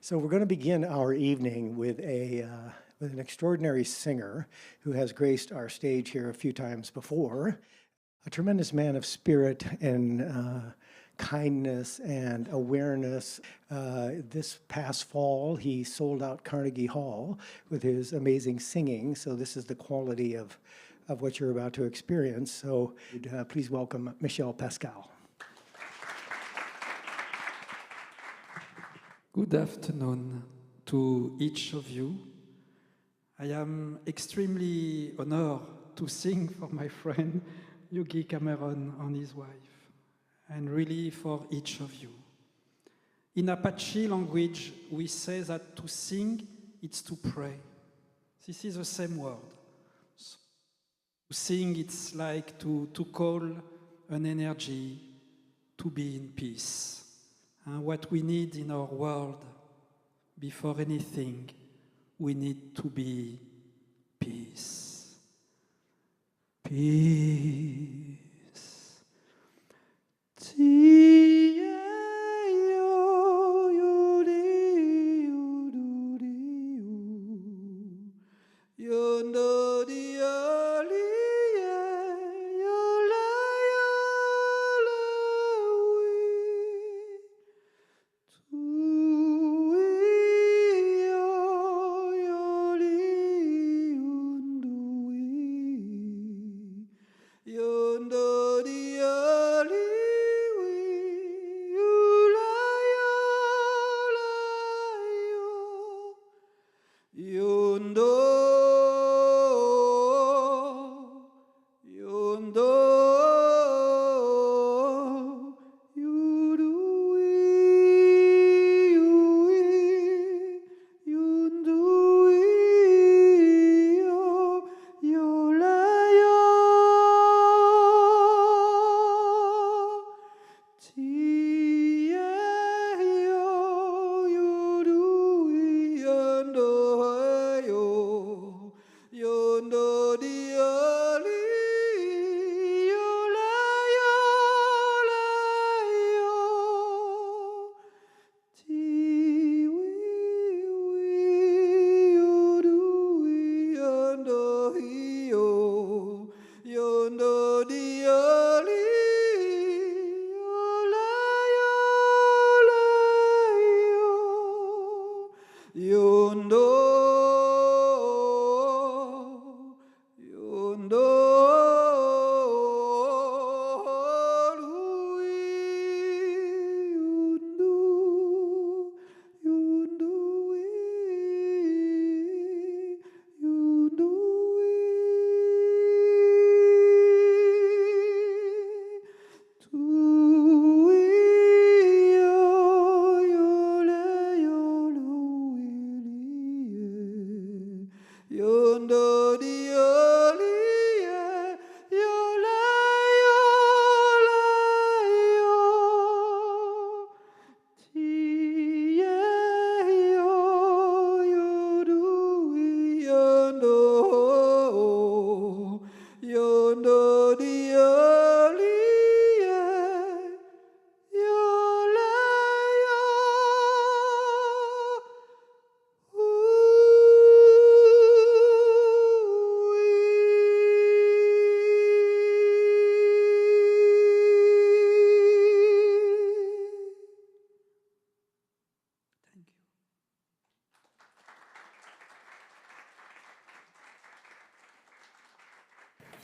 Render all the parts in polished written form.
So we're going to begin our evening with with an extraordinary singer who has graced our stage here a few times before, a tremendous man of spirit and kindness and awareness. This past fall, he sold out Carnegie Hall with his amazing singing. So this is the quality of what you're about to experience. So please welcome Michel Pascal. Good afternoon to each of you. I am extremely honored to sing for my friend Yogi Cameron and his wife, and really for each of you. In Apache language, we say that to sing, it's to pray. This is the same word. So, to sing, it's like to call an energy to be in peace. And what we need in our world, before anything, we need to be peace. Peace.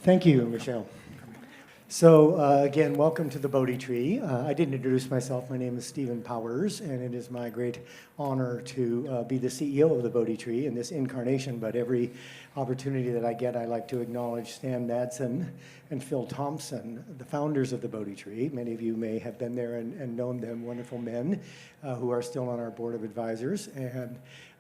Thank you, Michelle. So again, welcome to the Bodhi Tree. I didn't introduce myself. My name is Stephen Powers, and it is my great honor to be the CEO of the Bodhi Tree in this incarnation. But every opportunity that I get, I like to acknowledge Stan Madsen and Phil Thompson, the founders of the Bodhi Tree. Many of you may have been there and known them, wonderful men who are still on our board of advisors.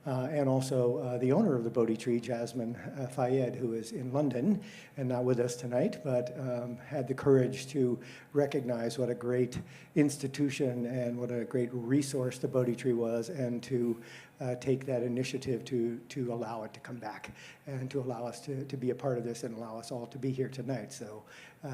And also the owner of the Bodhi Tree, Jasmine Fayed, who is in London and not with us tonight, but had the courage to recognize what a great institution and what a great resource the Bodhi Tree was, and to take that initiative to allow it to come back and to allow us to be a part of this and allow us all to be here tonight. So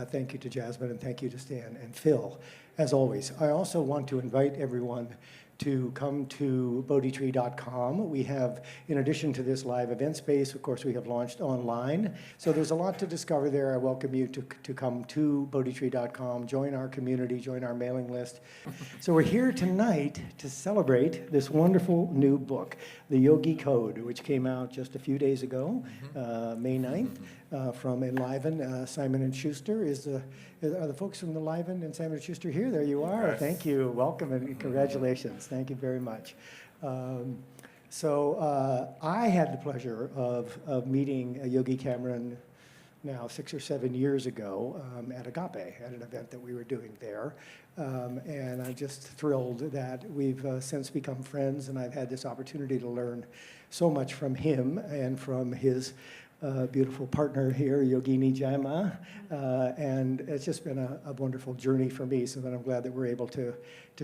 thank you to Jasmine, and thank you to Stan and Phil, as always. I also want to invite everyone to come to bodhitree.com. We have, in addition to this live event space, of course, we have launched online. So there's a lot to discover there. I welcome you to come to bodhitree.com, join our community, join our mailing list. So we're here tonight to celebrate this wonderful new book, the Yogi Code, which came out just a few days ago, May 9th, from Enlightened. Simon & Schuster are the folks from Enlightened and Simon & Schuster here? There you are. Yes. Thank you. Welcome and congratulations. Thank you very much. I had the pleasure of meeting Yogi Cameron now 6 or 7 years ago at Agape, at an event that we were doing there. And I'm just thrilled that we've since become friends, and I've had this opportunity to learn so much from him and from his beautiful partner here, Yogini Jaima, and it's just been a wonderful journey for me, so that I'm glad that we're able to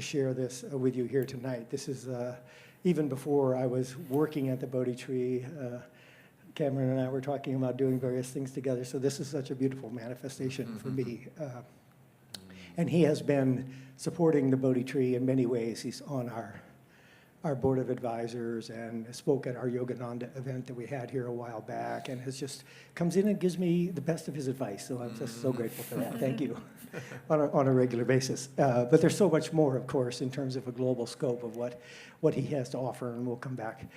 share this with you here tonight. This is even before I was working at the Bodhi Tree. Cameron and I were talking about doing various things together, so this is such a beautiful manifestation for me. And he has been supporting the Bodhi Tree in many ways. He's on our board of advisors and spoke at our Yogananda event that we had here a while back, and has just comes in and gives me the best of his advice. So I'm just so grateful for that. Thank you on a regular basis. But there's so much more, of course, in terms of a global scope of what he has to offer, and we'll come back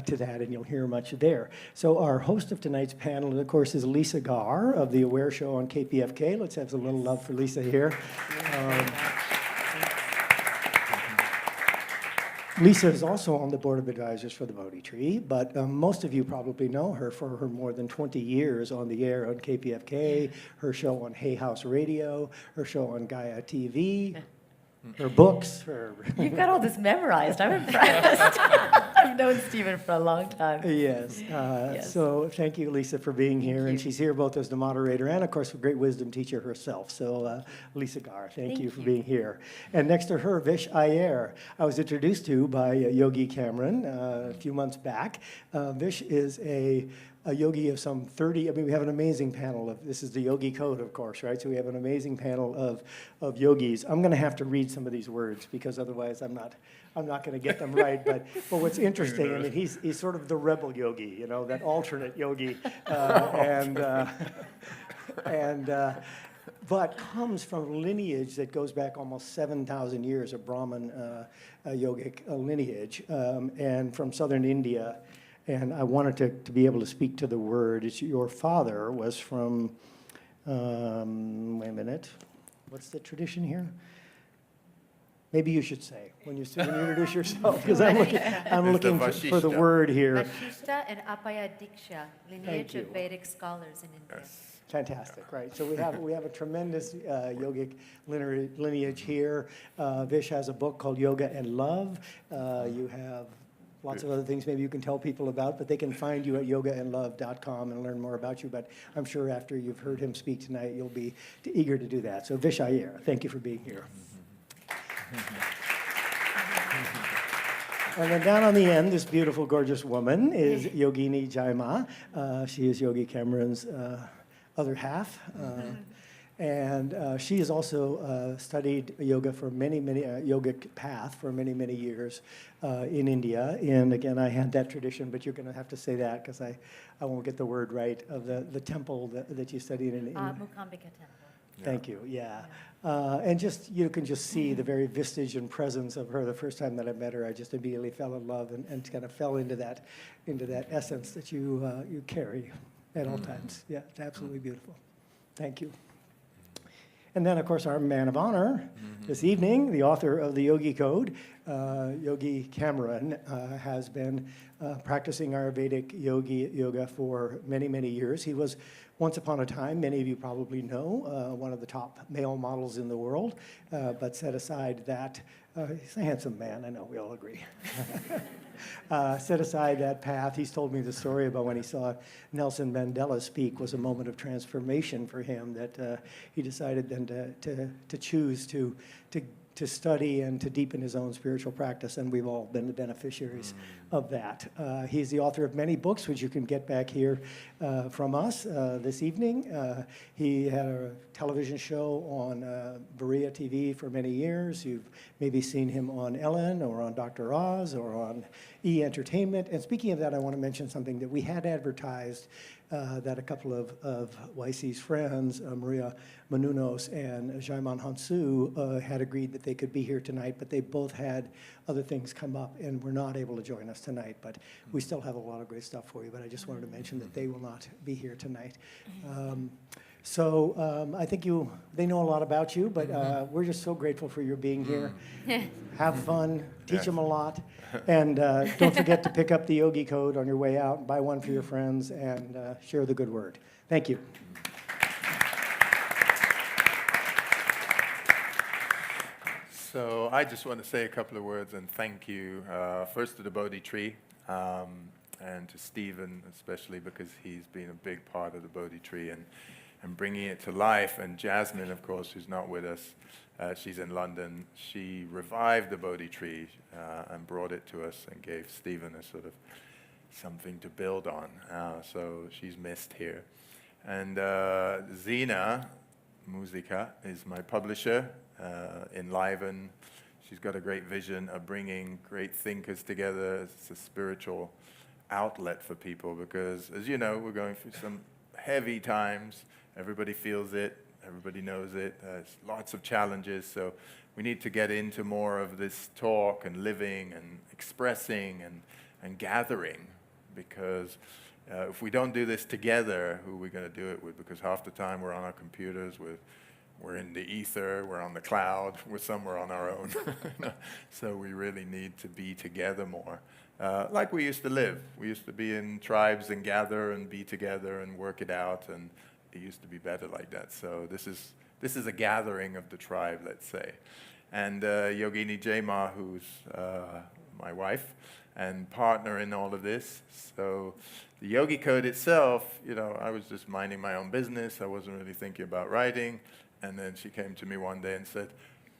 to that, and you'll hear much there. So our host of tonight's panel, of course, is Lisa Gar of the Aware Show on KPFK. Let's have a little love for Lisa here. Lisa is also on the board of advisors for the Bodhi Tree, but most of you probably know her for her more than 20 years on the air on KPFK, her show on Hay House Radio, her show on Gaia TV, her books. You've got all this memorized. I'm impressed. I've known Stephen for a long time. Yes. Yes. So thank you, Lisa, for being here. you. And she's here both as the moderator and, of course, a great wisdom teacher herself. So Lisa Gar, thank you for being here. And next to her, Vish Iyer. I was introduced to by Yogi Cameron a few months back. Vish is a yogi of some 30, we have an amazing panel this is the Yogi Code, of course, right? So we have an amazing panel of yogis. I'm going to have to read some of these words because otherwise I'm not going to get them right. But what's interesting, he's sort of the rebel yogi, that alternate yogi, but comes from a lineage that goes back almost 7,000 years, a Brahmin yogic lineage, and from southern India. And I wanted to be able to speak to the word. Your father was from, wait a minute, what's the tradition here? Maybe you should say when you introduce yourself, because I'm looking for the word here. Vashishta and Apaya Diksha, lineage of Vedic scholars in India. Yes. Fantastic, right? So we have a tremendous yogic lineage here. Vish has a book called Yoga and Love. You have lots of other things maybe you can tell people about, but they can find you at yogaandlove.com and learn more about you. But I'm sure after you've heard him speak tonight, you'll be eager to do that. So Vish Iyer, thank you for being here. And then down on the end, this beautiful, gorgeous woman is Yogini Jaima. She is Yogi Cameron's other half. And she has also studied yoga for many, yogic path for many, many years in India. And again, I had that tradition, but you're going to have to say that because I won't get the word right, of the temple that you studied in. Mukambika Temple. Thank you, yeah. And you can just see the very vestige and presence of her. The first time that I met her, I just immediately fell in love and kind of fell into that essence that you carry at all times. Yeah, it's absolutely beautiful. Thank you. And then, of course, our man of honor this evening, the author of the Yogi Code, Yogi Cameron, has been practicing Ayurvedic yoga for many, many years. He was, once upon a time, many of you probably know, one of the top male models in the world, but set aside that, he's a handsome man, I know, we all agree. Set aside that path. He's told me the story about when he saw Nelson Mandela speak was a moment of transformation for him, that he decided then to choose to to study and to deepen his own spiritual practice, and we've all been the beneficiaries of that. He's the author of many books, which you can get back here from us this evening. He had a television show on Berea TV for many years. You've maybe seen him on Ellen or on Dr. Oz or on E! Entertainment. And speaking of that, I want to mention something that we had advertised that a couple of YC's friends, Maria Manunos and Jaiman Hansu, had agreed that they could be here tonight, but they both had other things come up and were not able to join us tonight. But we still have a lot of great stuff for you, but I just wanted to mention that they will not be here tonight. I think they know a lot about you, but we're just so grateful for your being here. Have fun, teach them a lot, and don't forget to pick up the Yogi Code on your way out, buy one for your friends, and share the good word. Thank you. So I just want to say a couple of words and thank you, first to the Bodhi tree, and to Stephen especially, because he's been a big part of the Bodhi tree and bringing it to life. And Jasmine, of course, who's not with us, she's in London. She revived the Bodhi tree and brought it to us and gave Stephen a sort of something to build on. So she's missed here. And Zina Musica is my publisher, Enlightened. She's got a great vision of bringing great thinkers together. It's a spiritual outlet for people because, as you know, we're going through some heavy times. Everybody feels it. Everybody knows it. There's lots of challenges. So we need to get into more of this talk and living and expressing and gathering, because if we don't do this together, who are we going to do it with? Because half the time we're on our computers, we're in the ether, we're on the cloud, we're somewhere on our own. So we really need to be together more. Like we used to live. We used to be in tribes and gather and be together and work it out, and it used to be better like that. So this is a gathering of the tribe, let's say. And Yogini Jaima, who's my wife and partner in all of this. So the Yogi Code itself, I was just minding my own business. I wasn't really thinking about writing. And then she came to me one day and said,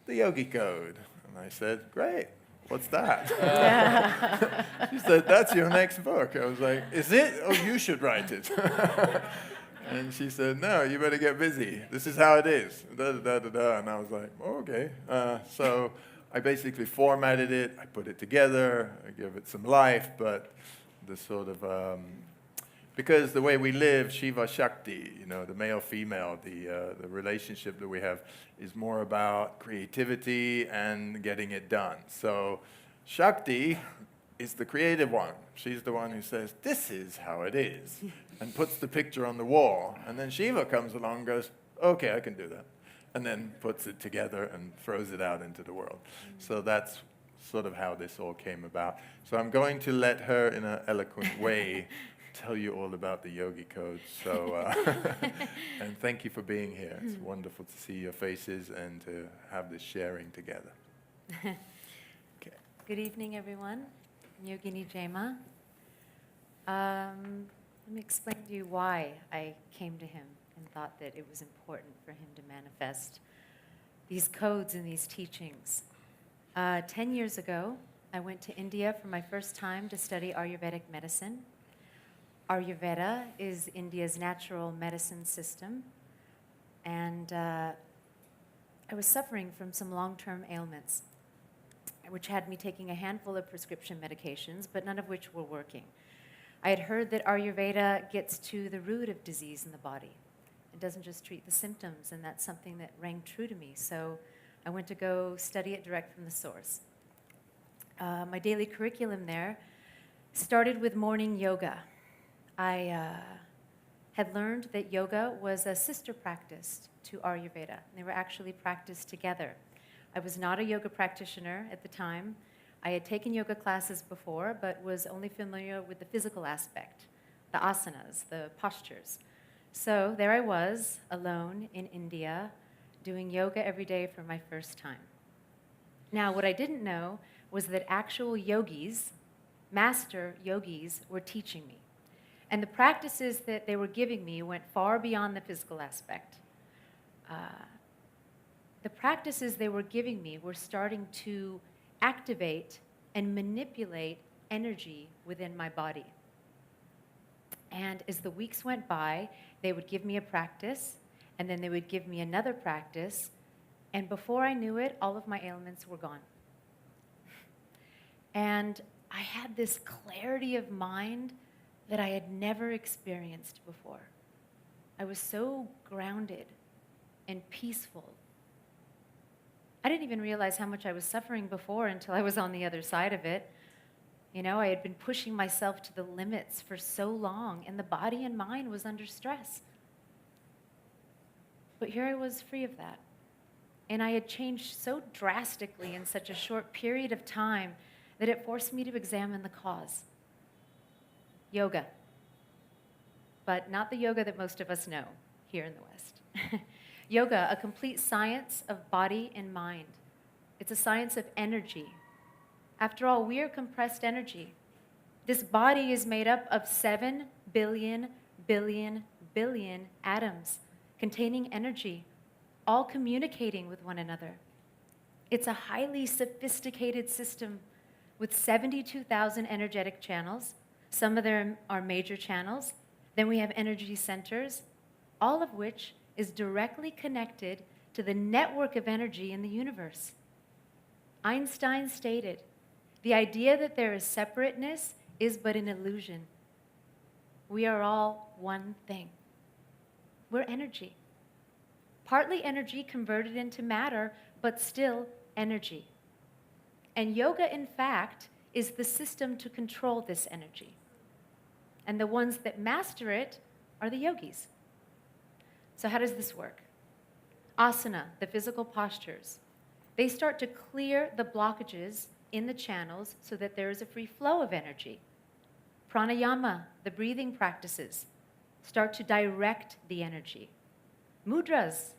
the Yogi Code. And I said, great, what's that? She said, that's your next book. I was like, is it? Oh, you should write it. And she said, no, you better get busy. This is how it is. Da, da, da, da. And I was like, oh, okay. So I basically formatted it. I put it together. I gave it some life. But the sort of... because the way we live, Shiva Shakti, the male-female, the relationship that we have is more about creativity and getting it done. So Shakti is the creative one. She's the one who says, this is how it is, and puts the picture on the wall. And then Shiva comes along and goes, okay, I can do that. And then puts it together and throws it out into the world. So that's sort of how this all came about. So I'm going to let her, in an eloquent way, tell you all about the Yogi Code. So, and thank you for being here. It's wonderful to see your faces and to have this sharing together. Okay. Good evening, everyone. I'm Yogini Jaima. Let me explain to you why I came to him and thought that it was important for him to manifest these codes and these teachings. 10 years ago, I went to India for my first time to study Ayurvedic medicine. Ayurveda is India's natural medicine system, and I was suffering from some long-term ailments, which had me taking a handful of prescription medications, but none of which were working. I had heard that Ayurveda gets to the root of disease in the body. It doesn't just treat the symptoms, and that's something that rang true to me, so I went to go study it direct from the source. My daily curriculum there started with morning yoga. I had learned that yoga was a sister practice to Ayurveda. They were actually practiced together. I was not a yoga practitioner at the time. I had taken yoga classes before, but was only familiar with the physical aspect, the asanas, the postures. So there I was, alone in India, doing yoga every day for my first time. Now, what I didn't know was that actual yogis, master yogis, were teaching me. And the practices that they were giving me went far beyond the physical aspect. The practices they were giving me were starting to activate and manipulate energy within my body. And as the weeks went by, they would give me a practice, and then they would give me another practice, and before I knew it, all of my ailments were gone. And I had this clarity of mind that I had never experienced before. I was so grounded and peaceful. I didn't even realize how much I was suffering before until I was on the other side of it. You know, I had been pushing myself to the limits for so long, and the body and mind was under stress. But here I was free of that. And I had changed so drastically in such a short period of time that it forced me to examine the cause. Yoga. But not the yoga that most of us know here in the West. Yoga, a complete science of body and mind. It's a science of energy. After all, we are compressed energy. This body is made up of 7 billion atoms containing energy, all communicating with one another. It's a highly sophisticated system with 72,000 energetic channels. Some of them are major channels. Then we have energy centers, all of which is directly connected to the network of energy in the universe. Einstein stated, "The idea that there is separateness is but an illusion. We are all one thing." We're energy. Partly energy converted into matter, but still energy. And yoga, in fact, is the system to control this energy. And the ones that master it are the yogis. So how does this work? Asana, the physical postures, they start to clear the blockages in the channels so that there is a free flow of energy. Pranayama, the breathing practices, start to direct the energy. Mudras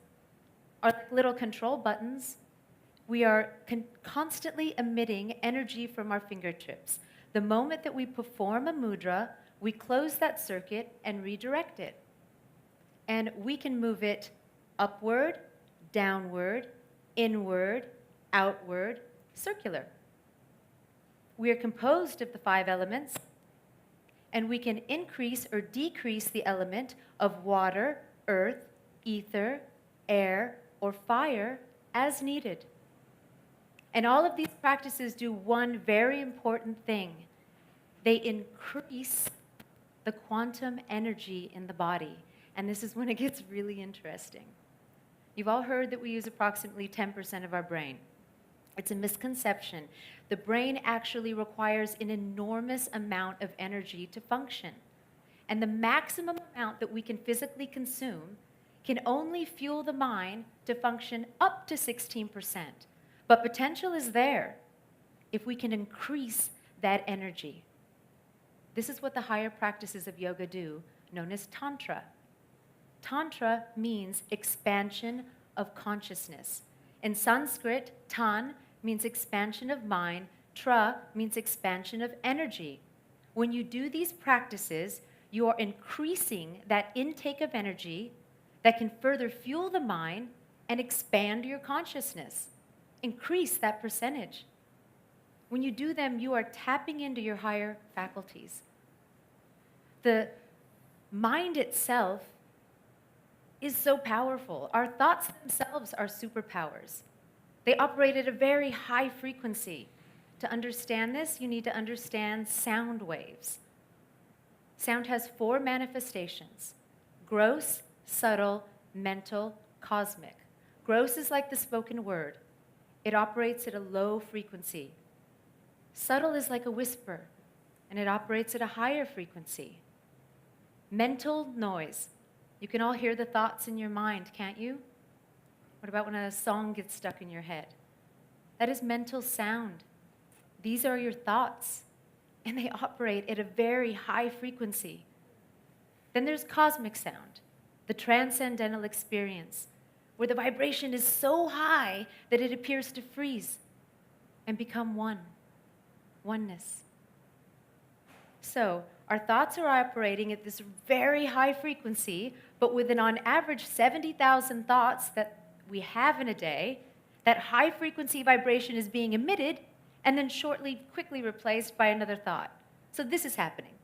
are like little control buttons. We are constantly emitting energy from our fingertips. The moment that we perform a mudra, we close that circuit and redirect it. And we can move it upward, downward, inward, outward, circular. We are composed of the 5 elements, and we can increase or decrease the element of water, earth, ether, air, or fire as needed. And all of these practices do one very important thing. They increase the quantum energy in the body. And this is when it gets really interesting. You've all heard that we use approximately 10% of our brain. It's a misconception. The brain actually requires an enormous amount of energy to function. And the maximum amount that we can physically consume can only fuel the mind to function up to 16%. But potential is there if we can increase that energy. This is what the higher practices of yoga do, known as Tantra. Tantra means expansion of consciousness. In Sanskrit, tan means expansion of mind, tra means expansion of energy. When you do these practices, you are increasing that intake of energy that can further fuel the mind and expand your consciousness. Increase that percentage. When you do them, you are tapping into your higher faculties. The mind itself is so powerful. Our thoughts themselves are superpowers. They operate at a very high frequency. To understand this, you need to understand sound waves. Sound has 4 manifestations: gross, subtle, mental, cosmic. Gross is like the spoken word. It operates at a low frequency. Subtle is like a whisper, and it operates at a higher frequency. Mental noise. You can all hear the thoughts in your mind, can't you? What about when a song gets stuck in your head? That is mental sound. These are your thoughts, and they operate at a very high frequency. Then there's cosmic sound, the transcendental experience, where the vibration is so high that it appears to freeze and become oneness. So, our thoughts are operating at this very high frequency, but with on average 70,000 thoughts that we have in a day, that high frequency vibration is being emitted and then quickly replaced by another thought. So this is happening.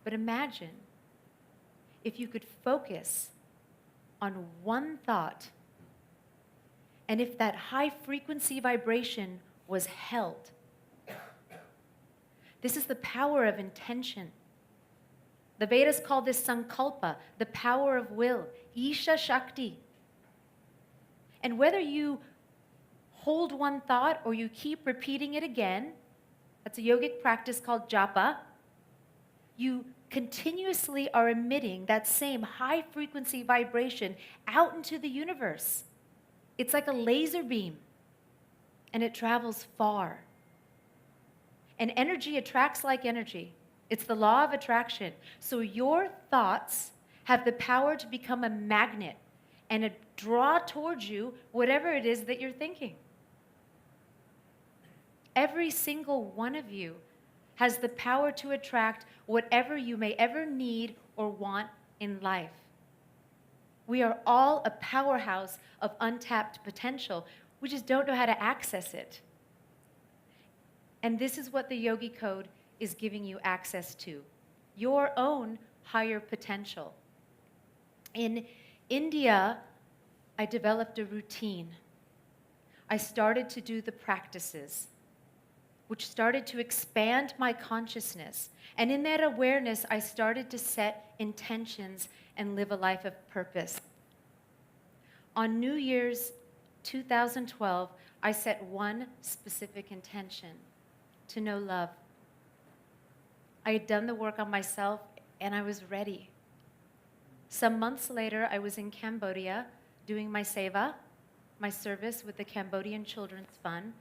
But imagine if you could focus on one thought, and if that high frequency vibration was held. This is the power of intention. The Vedas call this sankalpa, the power of will, Isha Shakti. And whether you hold one thought or you keep repeating it again, that's a yogic practice called japa, you continuously are emitting that same high frequency vibration out into the universe. It's like a laser beam, and it travels far. And energy attracts like energy. It's the law of attraction. So your thoughts have the power to become a magnet and draw towards you whatever it is that you're thinking. Every single one of you has the power to attract whatever you may ever need or want in life. We are all a powerhouse of untapped potential. We just don't know how to access it. And this is what the Yogi Code is giving you access to, your own higher potential. In India, I developed a routine. I started to do the practices, which started to expand my consciousness. And in that awareness, I started to set intentions and live a life of purpose. On New Year's 2012, I set one specific intention: to know love. I had done the work on myself, and I was ready. Some months later, I was in Cambodia doing my seva, my service with the Cambodian Children's Fund,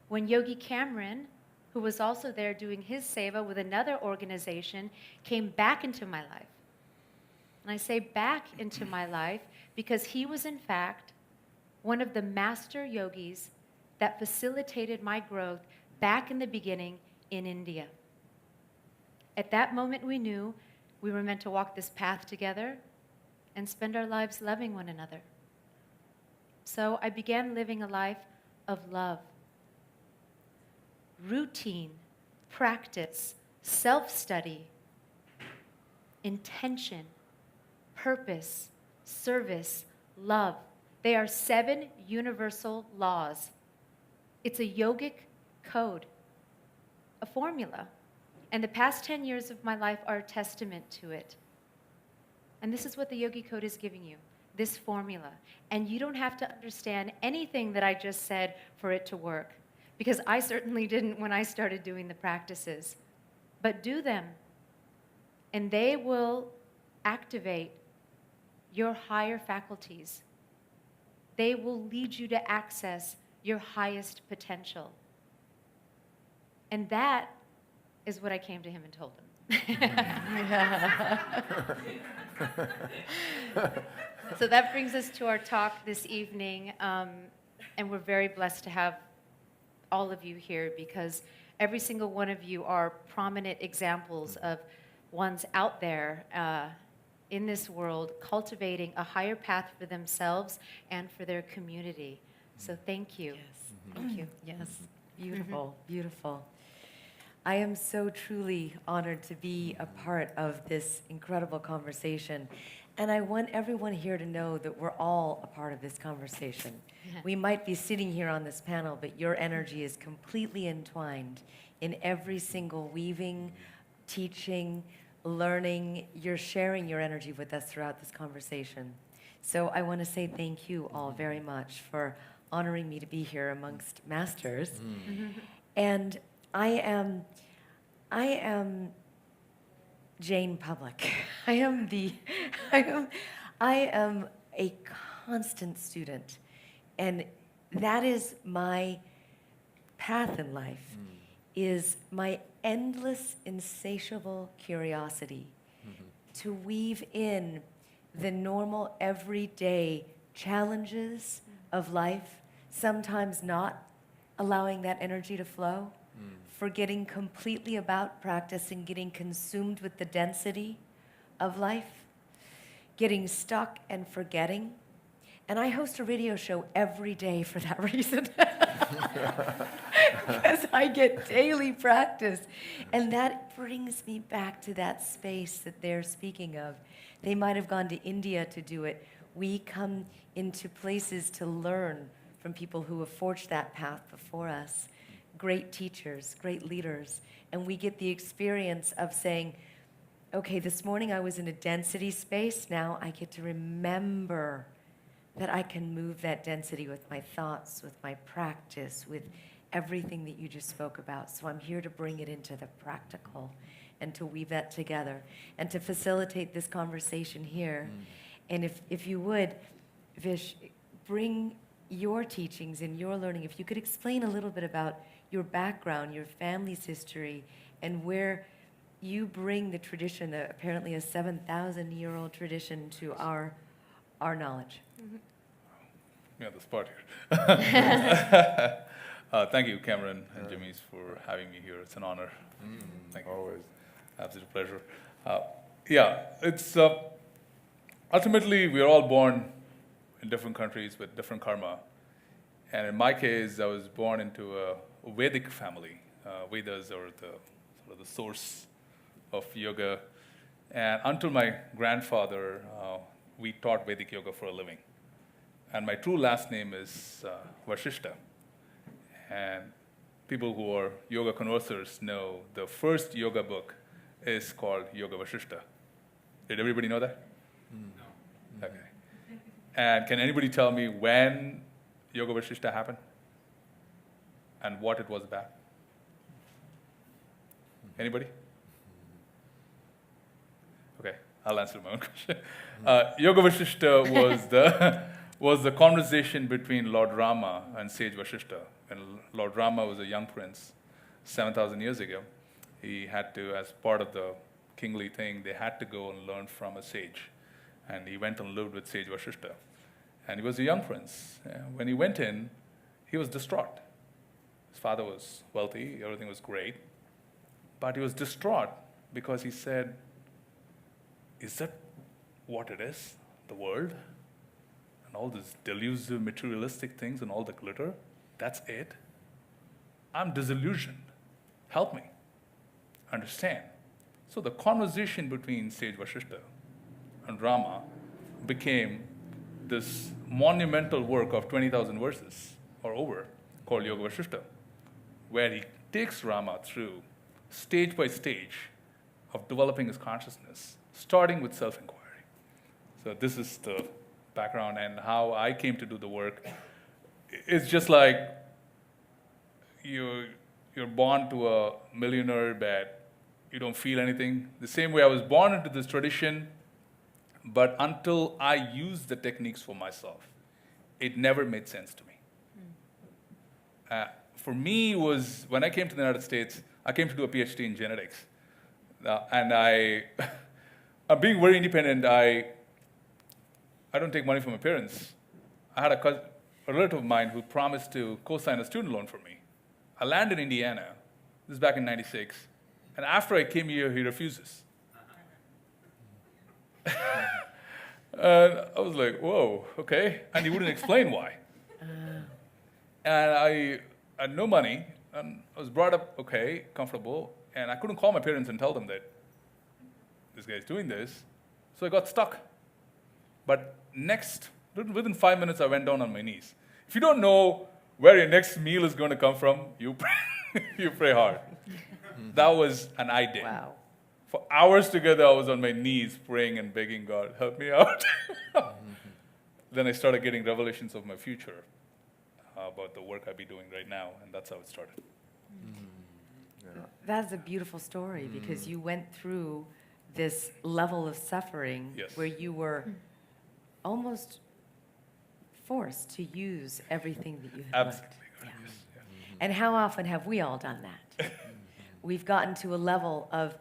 when Yogi Cameron, who was also there doing his seva with another organization, came back into my life. And I say back into my life because he was, in fact, one of the master yogis that facilitated my growth back in the beginning in India. At that moment, we knew we were meant to walk this path together and spend our lives loving one another. So I began living a life of love. Routine, practice, self-study, intention, purpose, service, love. They are 7 universal laws. It's a yogic code, a formula. And the past 10 years of my life are a testament to it. And this is what the Yogi Code is giving you, this formula. And you don't have to understand anything that I just said for it to work, because I certainly didn't when I started doing the practices. But do them, and they will activate your higher faculties. They will lead you to access your highest potential. And that is what I came to him and told him. So that brings us to our talk this evening, and we're very blessed to have all of you here, because every single one of you are prominent examples of ones out there in this world cultivating a higher path for themselves and for their community. So thank you. Yes. Thank you. Yes. Beautiful. Beautiful. I am so truly honored to be a part of this incredible conversation. And I want everyone here to know that we're all a part of this conversation. Yeah. We might be sitting here on this panel, but your energy is completely entwined in every single weaving, teaching, learning. You're sharing your energy with us throughout this conversation. So I want to say thank you all very much for honoring me to be here amongst masters. And I am Jane Public. I am a constant student, and that is my path in life, is my endless, insatiable curiosity to weave in the normal, everyday challenges of life, sometimes not allowing that energy to flow, forgetting completely about practice and getting consumed with the density of life. getting stuck and forgetting. And I host a radio show every day for that reason. Because I get daily practice. And that brings me back to that space that they're speaking of. They might have gone to India to do it. We come into places to learn from people who have forged that path before us. Great teachers, great leaders. And we get the experience of saying, okay, this morning I was in a density space. Now I get to remember that I can move that density with my thoughts, with my practice, with everything that you just spoke about. So I'm here to bring it into the practical and to weave that together and to facilitate this conversation here. And if you would, Vish, bring your teachings and your learning. If you could explain a little bit about your background, your family's history, and where you bring the tradition, apparently a 7,000-year-old tradition, to our knowledge. Yeah, the spot here. Thank you, Cameron and Jimmy's, for having me here. It's an honor. Thank you. Always. Absolute pleasure. Yeah, it's ultimately we are all born in different countries with different karma. And in my case, I was born into a Vedic family. Vedas are the source of yoga. And until my grandfather, we taught Vedic yoga for a living. And my true last name is Vasishta. And people who are yoga conversers know the first yoga book is called Yoga Vasishta. Did everybody know that? No. Okay. And can anybody tell me when Yoga Vasishta happened? And what it was about? Anybody? Okay, I'll answer my own question. Yoga Vasishta was the conversation between Lord Rama and sage Vasishta. And Lord Rama was a young prince 7,000 years ago. He had to, as part of the kingly thing, they had to go and learn from a sage. And he went and lived with sage Vasishta. And he was a young prince. When he went in, he was distraught. His father was wealthy, everything was great. But he was distraught because he said, is that what it is, the world? And all these delusive materialistic things and all the glitter, that's it? I'm disillusioned. Help me understand. So the conversation between sage Vasishta and Rama became this monumental work of 20,000 verses or over called Yoga Vasishta, where he takes Rama through stage by stage of developing his consciousness, starting with self-inquiry. So this is the background and how I came to do the work. It's just like you're born to a millionaire, but you don't feel anything. The same way I was born into this tradition, but until I used the techniques for myself, it never made sense to me. For me, was when I came to the United States, I came to do a PhD in genetics. And I'm being very independent. I don't take money from my parents. I had a relative of mine who promised to co-sign a student loan for me. I landed in Indiana. This is back in '96. And after I came here, he refuses. I was like, whoa, okay. And he wouldn't explain why. And I had no money. And I was brought up, okay, comfortable. And I couldn't call my parents and tell them that this guy's doing this. So I got stuck. But within 5 minutes, I went down on my knees. If you don't know where your next meal is going to come from, you pray, you pray hard. That was an I did. Wow. For hours together, I was on my knees praying and begging God, help me out. Then I started getting revelations of my future about the work I'd be doing right now, and that's how it started. That's a beautiful story because you went through this level of suffering Yes. where you were almost forced to use everything that you had learned. Absolutely. Yeah. Yes. Yeah. And how often have we all done that? We've gotten to a level of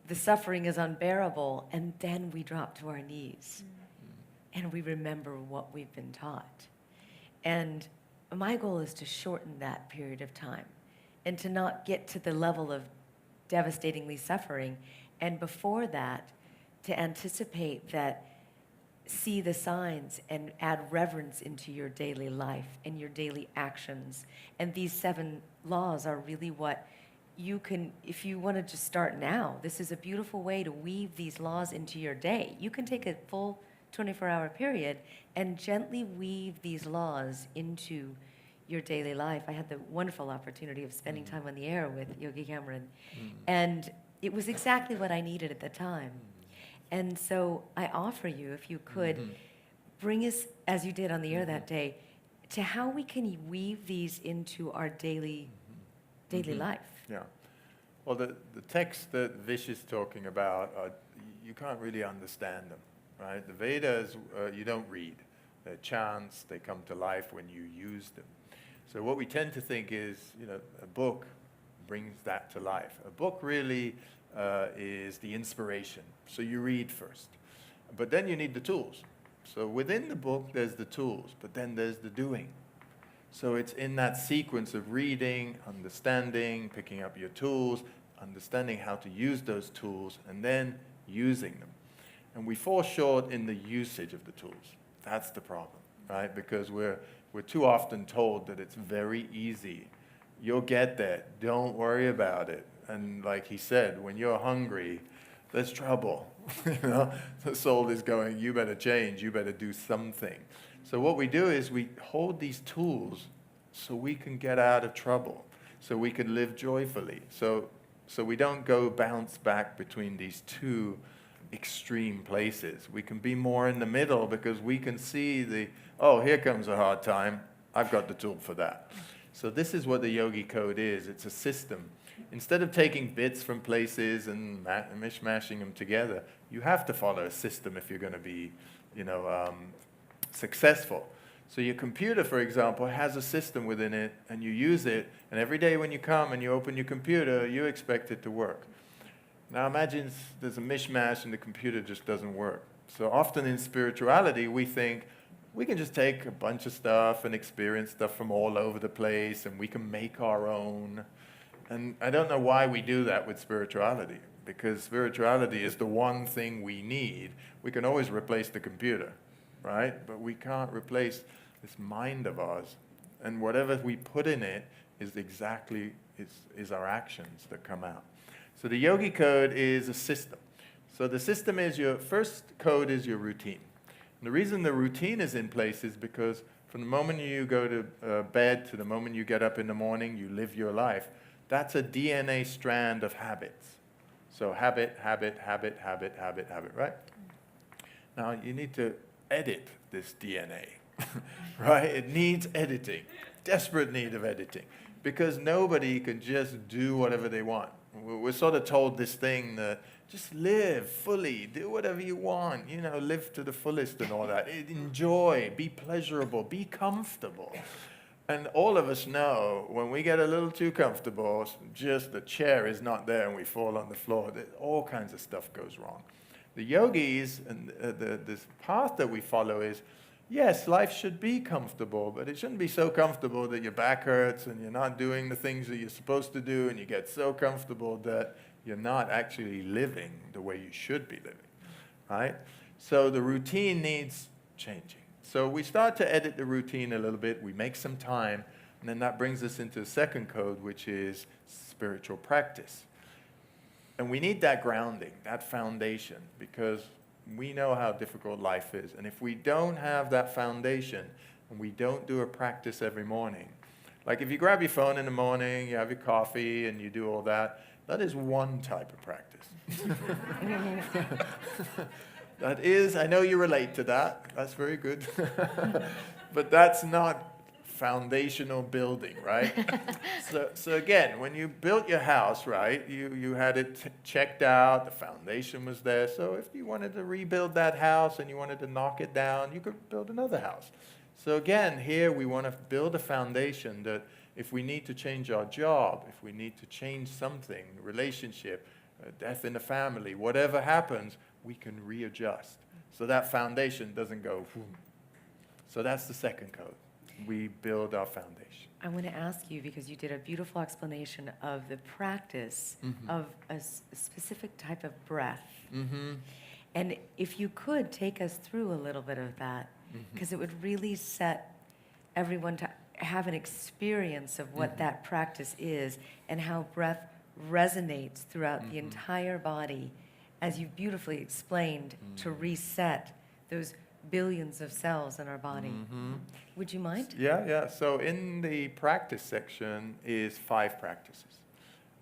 the suffering is unbearable, and then we drop to our knees and we remember what we've been taught. And my goal is to shorten that period of time and to not get to the level of devastatingly suffering. And before that, to anticipate that see the signs and add reverence into your daily life and your daily actions. And these 7 laws are really what you can, if you want to just start now, this is a beautiful way to weave these laws into your day. You can take a full 24-hour period and gently weave these laws into your daily life. I had the wonderful opportunity of spending time on the air with Yogi Cameron, and it was exactly what I needed at the time. And so I offer you, if you could, bring us, as you did on the air that day, to how we can weave these into our daily life. Yeah. Well, the text that Vish is talking about, you can't really understand them, right? The Vedas, you don't read. They're chants, they come to life when you use them. So what we tend to think is, a book brings that to life. A book really is the inspiration. So you read first. But then you need the tools. So within the book, there's the tools, but then there's the doing. So it's in that sequence of reading, understanding, picking up your tools, understanding how to use those tools, and then using them. And we fall short in the usage of the tools. That's the problem, right? Because we're too often told that it's very easy. You'll get there. Don't worry about it. And like he said, when you're hungry, there's trouble. The soul is going, you better change. You better do something. So what we do is we hold these tools so we can get out of trouble, so we can live joyfully. So we don't go bounce back between these two extreme places. We can be more in the middle because we can see here comes a hard time. I've got the tool for that. So this is what the Yogi Code is. It's a system. Instead of taking bits from places and mishmashing them together, you have to follow a system if you're going to be, successful. So your computer, for example, has a system within it, and you use it, and every day when you come and you open your computer, you expect it to work. Now imagine there's a mishmash and the computer just doesn't work. So often in spirituality, we think we can just take a bunch of stuff and experience stuff from all over the place, and we can make our own. And I don't know why we do that with spirituality, because spirituality is the one thing we need. We can always replace the computer, right? But we can't replace this mind of ours. And whatever we put in it is exactly is our actions that come out. So the Yogi Code is a system. So the system is your first code is your routine. And the reason the routine is in place is because from the moment you go to bed to the moment you get up in the morning, you live your life. That's a DNA strand of habits. So habit, right? Now you need to edit this DNA, right? It needs editing, desperate need of editing, because nobody can just do whatever they want. We're sort of told this thing that just live fully, do whatever you want, live to the fullest and all that. Enjoy, be pleasurable, be comfortable. And all of us know when we get a little too comfortable, just the chair is not there and we fall on the floor, all kinds of stuff goes wrong. The yogis and this path that we follow is, yes, life should be comfortable, but it shouldn't be so comfortable that your back hurts and you're not doing the things that you're supposed to do, and you get so comfortable that you're not actually living the way you should be living, right? So the routine needs changing. So we start to edit the routine a little bit, we make some time, and then that brings us into the second code, which is spiritual practice. And we need that grounding, that foundation, because we know how difficult life is. And if we don't have that foundation, and we don't do a practice every morning, like if you grab your phone in the morning, you have your coffee, and you do all that, that is one type of practice. That is, I know you relate to that. That's very good. But that's not foundational building, right? So again, when you built your house, right, you had it checked out, the foundation was there. So if you wanted to rebuild that house and you wanted to knock it down, you could build another house. So again, here we want to build a foundation that if we need to change our job, if we need to change something, relationship, death in the family, whatever happens, we can readjust. So that foundation doesn't go, whoom. So that's the second code. We build our foundation. I want to ask you, because you did a beautiful explanation of the practice of a specific type of breath. And if you could take us through a little bit of that, because it would really set everyone to have an experience of what that practice is and how breath resonates throughout the entire body, as you've beautifully explained, to reset those billions of cells in our body. Would you mind? Yeah. So in the practice section is 5 practices.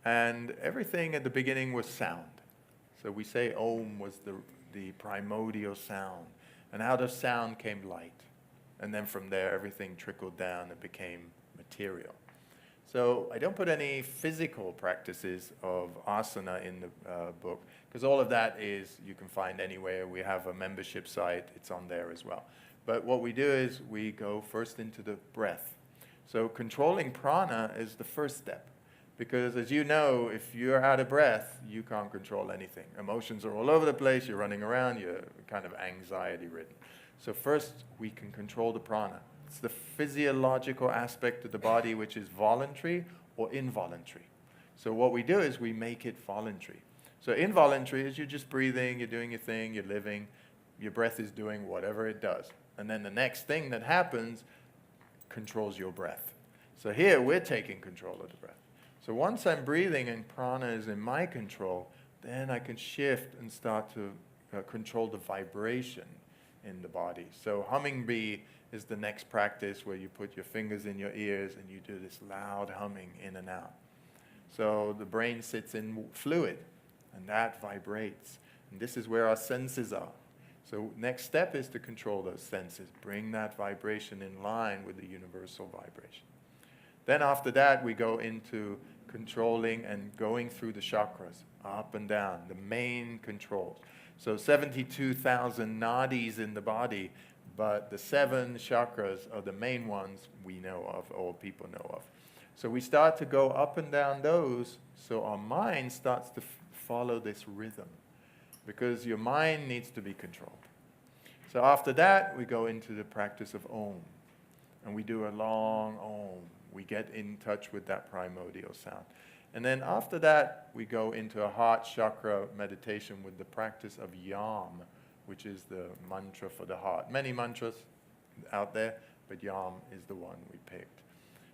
And everything at the beginning was sound. So we say Om was the primordial sound. And out of sound came light. And then from there, everything trickled down and became material. So I don't put any physical practices of asana in the book, because all of that is, you can find anywhere. We have a membership site. It's on there as well. But what we do is we go first into the breath. So controlling prana is the first step. Because as you know, if you're out of breath, you can't control anything. Emotions are all over the place. You're running around. You're kind of anxiety-ridden. So first, we can control the prana. It's the physiological aspect of the body which is voluntary or involuntary. So what we do is we make it voluntary. So involuntary is you're just breathing, you're doing your thing, you're living, your breath is doing whatever it does. And then the next thing that happens controls your breath. So here we're taking control of the breath. So once I'm breathing and prana is in my control, then I can shift and start to control the vibration in the body. So humming bee is the next practice where you put your fingers in your ears and you do this loud humming in and out. So the brain sits in fluid and that vibrates. And this is where our senses are. So next step is to control those senses. Bring that vibration in line with the universal vibration. Then after that, we go into controlling and going through the chakras, up and down, the main controls. So 72,000 nadis in the body, but the 7 chakras are the main ones we know of, or people know of. So we start to go up and down those, so our mind starts to follow this rhythm, because your mind needs to be controlled. So after that, we go into the practice of Om, and we do a long Om. We get in touch with that primordial sound. And then after that, we go into a heart chakra meditation with the practice of Yam, which is the mantra for the heart. Many mantras out there, but Yam is the one we picked.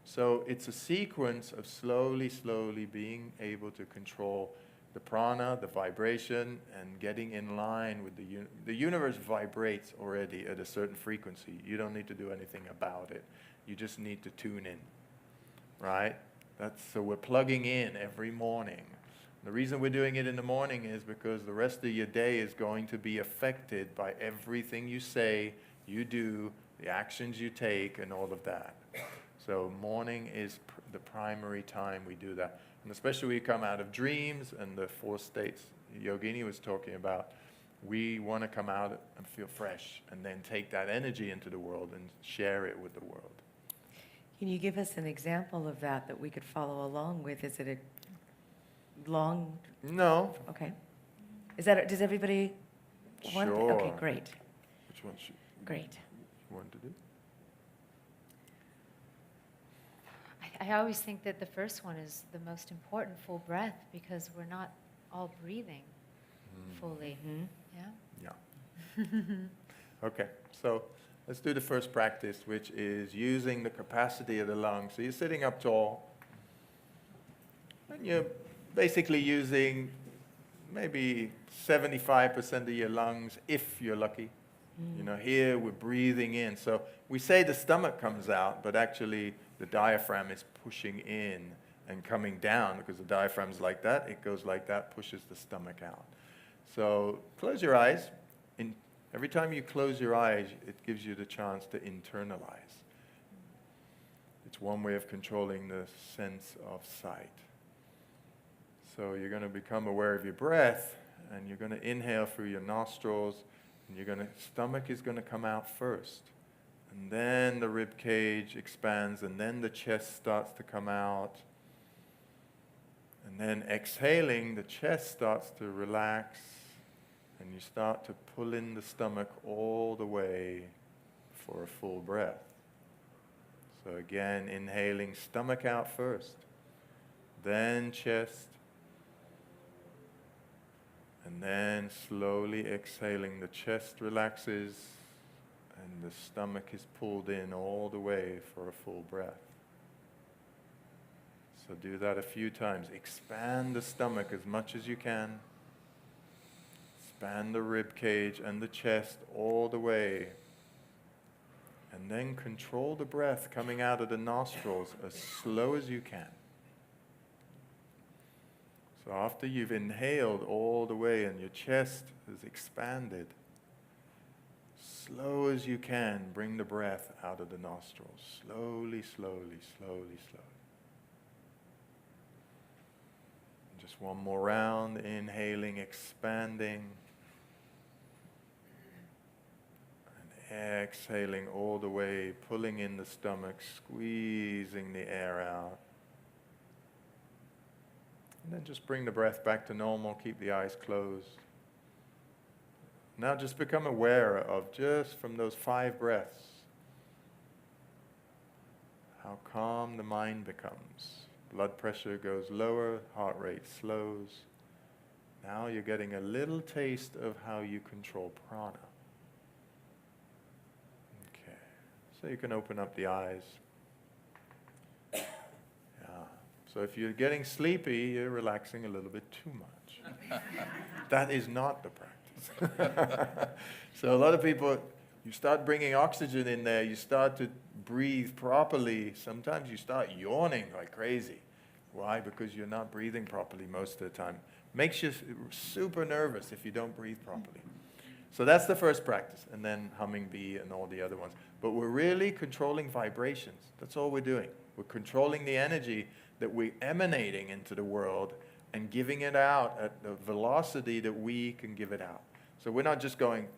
So it's a sequence of slowly being able to control the prana, the vibration, and getting in line with the universe vibrates already at a certain frequency. You don't need to do anything about it. You just need to tune in, right? So we're plugging in every morning. The reason we're doing it in the morning is because the rest of your day is going to be affected by everything you say, you do, the actions you take, and all of that. So morning is the primary time we do that. And especially we come out of dreams and the 4 states Yogini was talking about, we want to come out and feel fresh and then take that energy into the world and share it with the world. Can you give us an example of that we could follow along with? Is it a long? No. Okay. Does everybody want? Sure. Okay, great. Which one should Great. you want to do? I always think that the first one is the most important, full breath, because we're not all breathing fully. Yeah? Okay, so let's do the first practice, which is using the capacity of the lungs. So you're sitting up tall, and you're basically using maybe 75% of your lungs, if you're lucky. You know, here we're breathing in. So we say the stomach comes out, but actually the diaphragm is pushing in and coming down, because the diaphragm's like that, it goes like that, pushes the stomach out. So close your eyes. Every time you close your eyes, it gives you the chance to internalize. It's one way of controlling the sense of sight. So you're going to become aware of your breath, and you're going to inhale through your nostrils, and stomach is going to come out first. And then the rib cage expands, and then the chest starts to come out. And then exhaling, the chest starts to relax, and you start to pull in the stomach all the way for a full breath. So again, inhaling, stomach out first, then chest, And then slowly exhaling, the chest relaxes and the stomach is pulled in all the way for a full breath. So do that a few times. Expand the stomach as much as you can. Expand the rib cage and the chest all the way. And then control the breath coming out of the nostrils as slow as you can. So after you've inhaled all the way and your chest has expanded, slow as you can, bring the breath out of the nostrils. Slowly, slowly, slowly, slowly. Just one more round, inhaling, expanding. And exhaling all the way, pulling in the stomach, squeezing the air out. And then just bring the breath back to normal, keep the eyes closed. Now just become aware of, just from those 5 breaths, how calm the mind becomes. Blood pressure goes lower, heart rate slows. Now you're getting a little taste of how you control prana. Okay, so you can open up the eyes. So if you're getting sleepy, you're relaxing a little bit too much. That is not the practice. So a lot of people, you start bringing oxygen in there, you start to breathe properly. Sometimes you start yawning like crazy. Why? Because you're not breathing properly most of the time. Makes you super nervous if you don't breathe properly. So that's the first practice, and then humming bee and all the other ones. But we're really controlling vibrations. That's all we're doing. We're controlling the energy that we're emanating into the world and giving it out at the velocity that we can give it out. So we're not just going,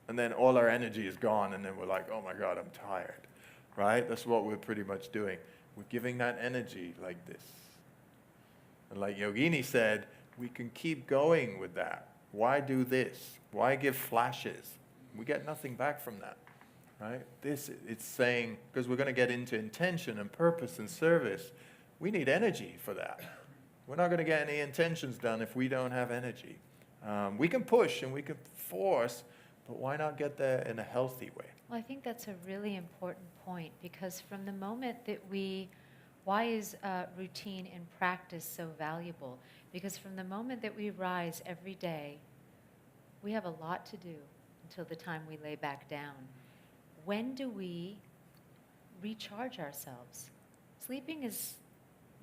and then all our energy is gone, and then we're like, oh my God, I'm tired, right? That's what we're pretty much doing. We're giving that energy like this. And like Yogini said, we can keep going with that. Why do this? Why give flashes? We get nothing back from that, right? It's saying, because we're going to get into intention and purpose and service, we need energy for that. We're not going to get any intentions done if we don't have energy. We can push and we can force, but why not get there in a healthy way? Well, I think that's a really important point, because from the moment that why is routine and practice so valuable? Because from the moment that we rise every day, we have a lot to do until the time we lay back down. When do we recharge ourselves? Sleeping is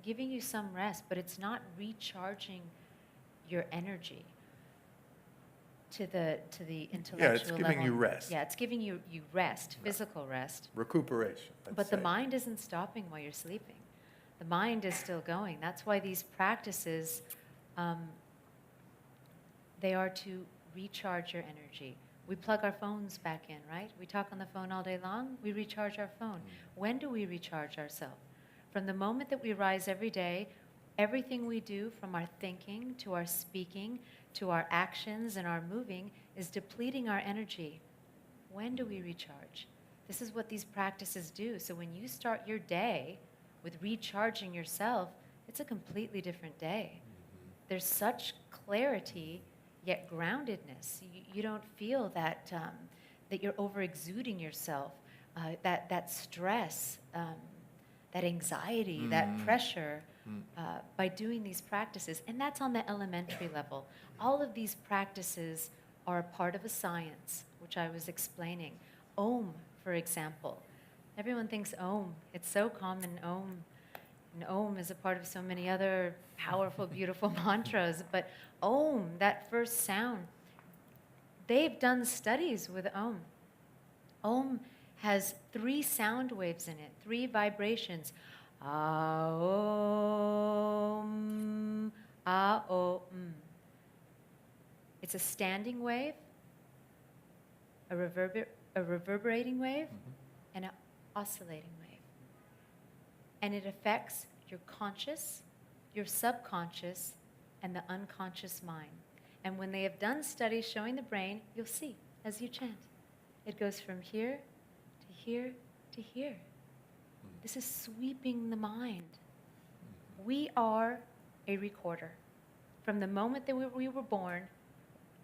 giving you some rest, but it's not recharging your energy to the intellectual level. Yeah, it's giving you rest. Yeah, it's giving you rest, physical rest. Recuperation. But the mind isn't stopping while you're sleeping. The mind is still going. That's why these practices, they are to recharge your energy. We plug our phones back in, right? We talk on the phone all day long. We recharge our phone. When do we recharge ourselves? From the moment that we rise every day, everything we do, from our thinking to our speaking to our actions and our moving, is depleting our energy. When do we recharge? This is what these practices do. So when you start your day with recharging yourself, it's a completely different day. There's such clarity, yet groundedness. You don't feel that that you're over-exuding yourself, that stress, that anxiety, that pressure, by doing these practices. And that's on the elementary level. All of these practices are a part of a science, which I was explaining. Om, for example. Everyone thinks Om. It's so common, Om. And Om is a part of so many other powerful, beautiful mantras. But Om, that first sound, they've done studies with Om. Om has 3 sound waves in it, 3 vibrations. A-om, a-om. It's a standing wave, a reverberating wave, and an oscillating wave. And it affects your conscious, your subconscious, and the unconscious mind. And when they have done studies showing the brain, you'll see as you chant. It goes from here to here to here. This is sweeping the mind. We are a recorder. From the moment that we were born,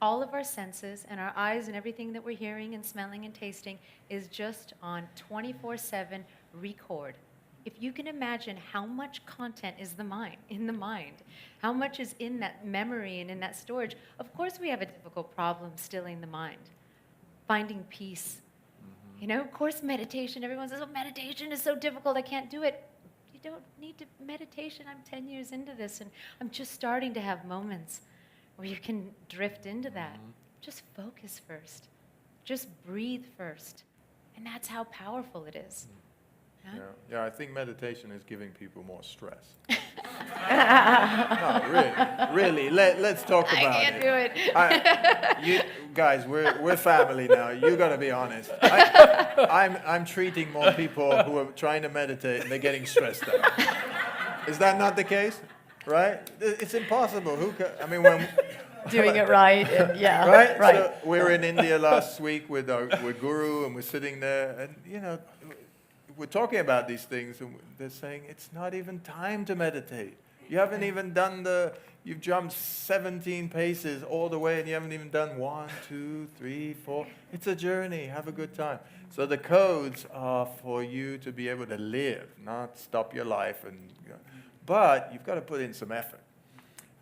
all of our senses and our eyes and everything that we're hearing and smelling and tasting is just on 24/7 record. If you can imagine how much content is in the mind, how much is in that memory and in that storage, of course we have a difficult problem stilling the mind, finding peace. You know, of course meditation, everyone says, oh, meditation is so difficult, I can't do it. You don't need to meditation. I'm 10 years into this and I'm just starting to have moments where you can drift into that. Just focus first. Just breathe first. And that's how powerful it is. Huh? Yeah, I think meditation is giving people more stress. No, really. Let's talk about I can't do it. You guys, we're family now. You got to be honest. I'm treating more people who are trying to meditate and they're getting stressed out. Is that not the case? Right? It's impossible. When Doing it right. Yeah. right? So we were in India last week with Guru, and we're sitting there, and we're talking about these things, and they're saying it's not even time to meditate. You haven't even you've jumped 17 paces all the way, and you haven't even done 1, 2, 3, 4. It's a journey. Have a good time. So the codes are for you to be able to live, not stop your life, but you've got to put in some effort.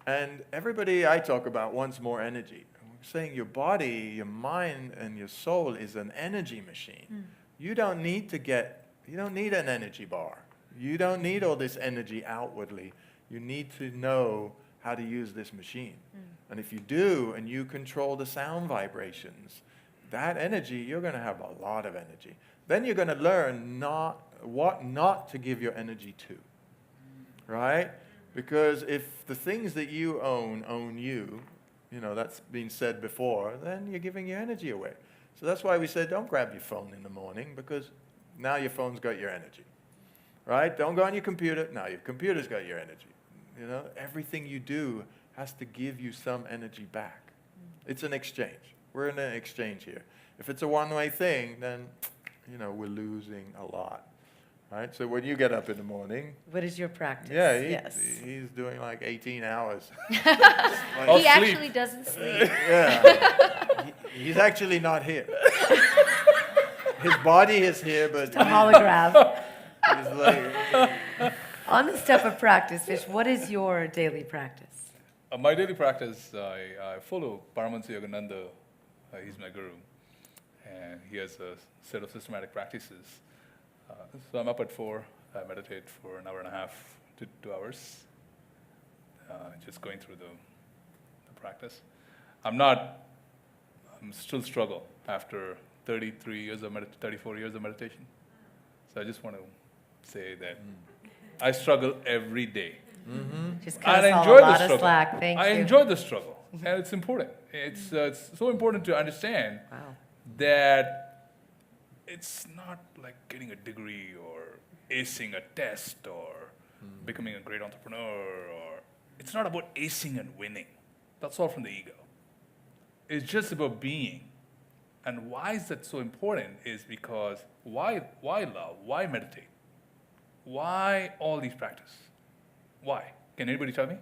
And everybody I talk about wants more energy. I'm saying your body, your mind, and your soul is an energy machine. You don't need an energy bar. You don't need all this energy outwardly. You need to know how to use this machine. And if you do, and you control the sound vibrations, that energy, you're going to have a lot of energy. Then you're going to learn what not to give your energy to. Right? Because if the things that you own you, that's been said before, then you're giving your energy away. So that's why we said don't grab your phone in the morning, because now your phone's got your energy. Right? Don't go on your computer. Now your computer's got your energy. Everything you do has to give you some energy back. It's an exchange. We're in an exchange here. If it's a one-way thing, then, we're losing a lot. Right? So when you get up in the morning... What is your practice? Yeah, he's doing like 18 hours. He actually doesn't sleep. Yeah. He's actually not here. His body is here, but... It's a holograph. He's like... On the step of practice, Fish, what is your daily practice? My daily practice, I follow Paramahansa Yogananda. He's my guru. And he has a set of systematic practices. So I'm up at 4. I meditate for an hour and a half to 2 hours. Just going through the practice. I'm still struggle after 34 years of meditation. So I just want to say that I struggle every day. Just cut And us I all enjoy a the lot struggle. of slack. Thank you. I enjoy the struggle, and it's important. It's so important to understand that it's not like getting a degree or acing a test or becoming a great entrepreneur. It's not about acing and winning. That's all from the ego. It's just about being. And why is that so important is because why love? Why meditate? Why all these practice? Why? Can anybody tell me?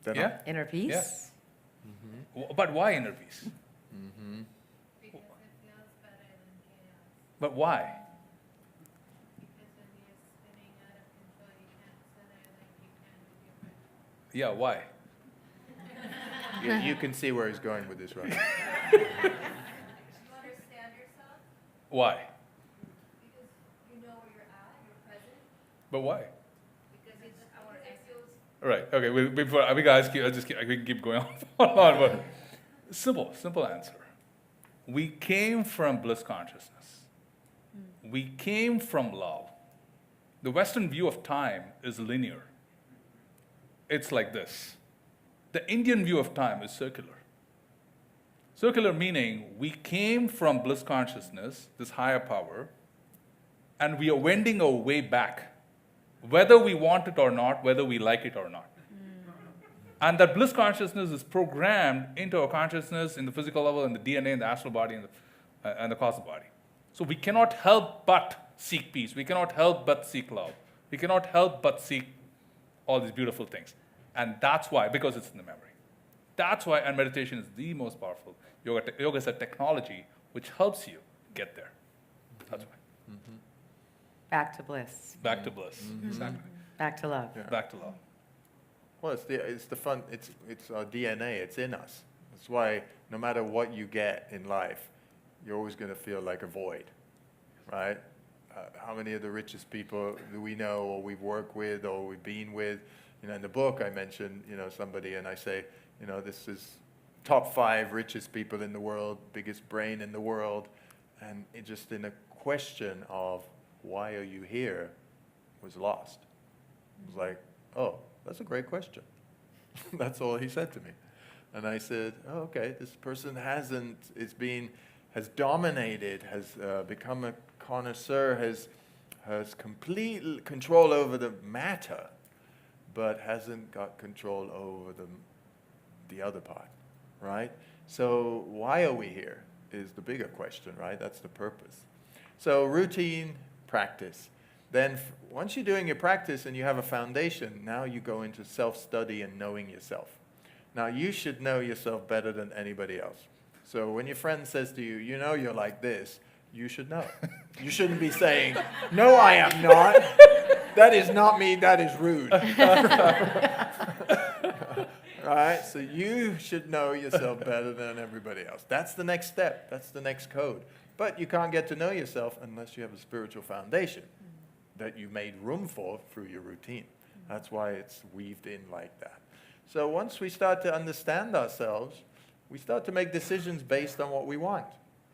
Yeah? Inner peace? Yeah. But why inner peace? Because it feels better than chaos. But why? Because when you're spinning out of control, you can't center like you can with your breath. Yeah, why? You can see where he's going with this, right? You understand yourself Why? because you know where you're at, you're present, But why? because it's our essence. All right. Okay. Before we can keep going on. But simple answer. We came from bliss consciousness. We came from love. The Western view of time is linear. It's like this. The Indian view of time is circular. Circular meaning we came from bliss consciousness, this higher power, and we are wending our way back, whether we want it or not, whether we like it or not. And that bliss consciousness is programmed into our consciousness in the physical level, in the DNA, in the astral body, and the cosmic body. So we cannot help but seek peace. We cannot help but seek love. We cannot help but seek all these beautiful things. And that's why, because it's in the memory. That's why, and meditation is the most powerful. Yoga is a technology which helps you get there. That's why. Back to bliss. Back to bliss. Exactly. Back to love. Yeah. Back to love. Well, it's the fun. It's our DNA. It's in us. That's why no matter what you get in life, you're always going to feel like a void, right? How many of the richest people do we know, or we've worked with, or we've been with? You know, in the book I mentioned, somebody, and I say, this is top 5 richest people in the world, biggest brain in the world, and it just in a question of why are you here was lost. It was like, oh, that's a great question. That's all he said to me. And I said, oh, okay, this person has dominated, has become a connoisseur, has complete control over the matter, but hasn't got control over the other part, right? So why are we here is the bigger question, right? That's the purpose. So routine, practice. Then once you're doing your practice and you have a foundation, now you go into self-study and knowing yourself. Now you should know yourself better than anybody else. So when your friend says to you, you're like this, you should know. You shouldn't be saying, no, I am not. That is not me, that is rude. Right? So you should know yourself better than everybody else. That's the next step. That's the next code. But you can't get to know yourself unless you have a spiritual foundation that you made room for through your routine. That's why it's weaved in like that. So once we start to understand ourselves, we start to make decisions based on what we want.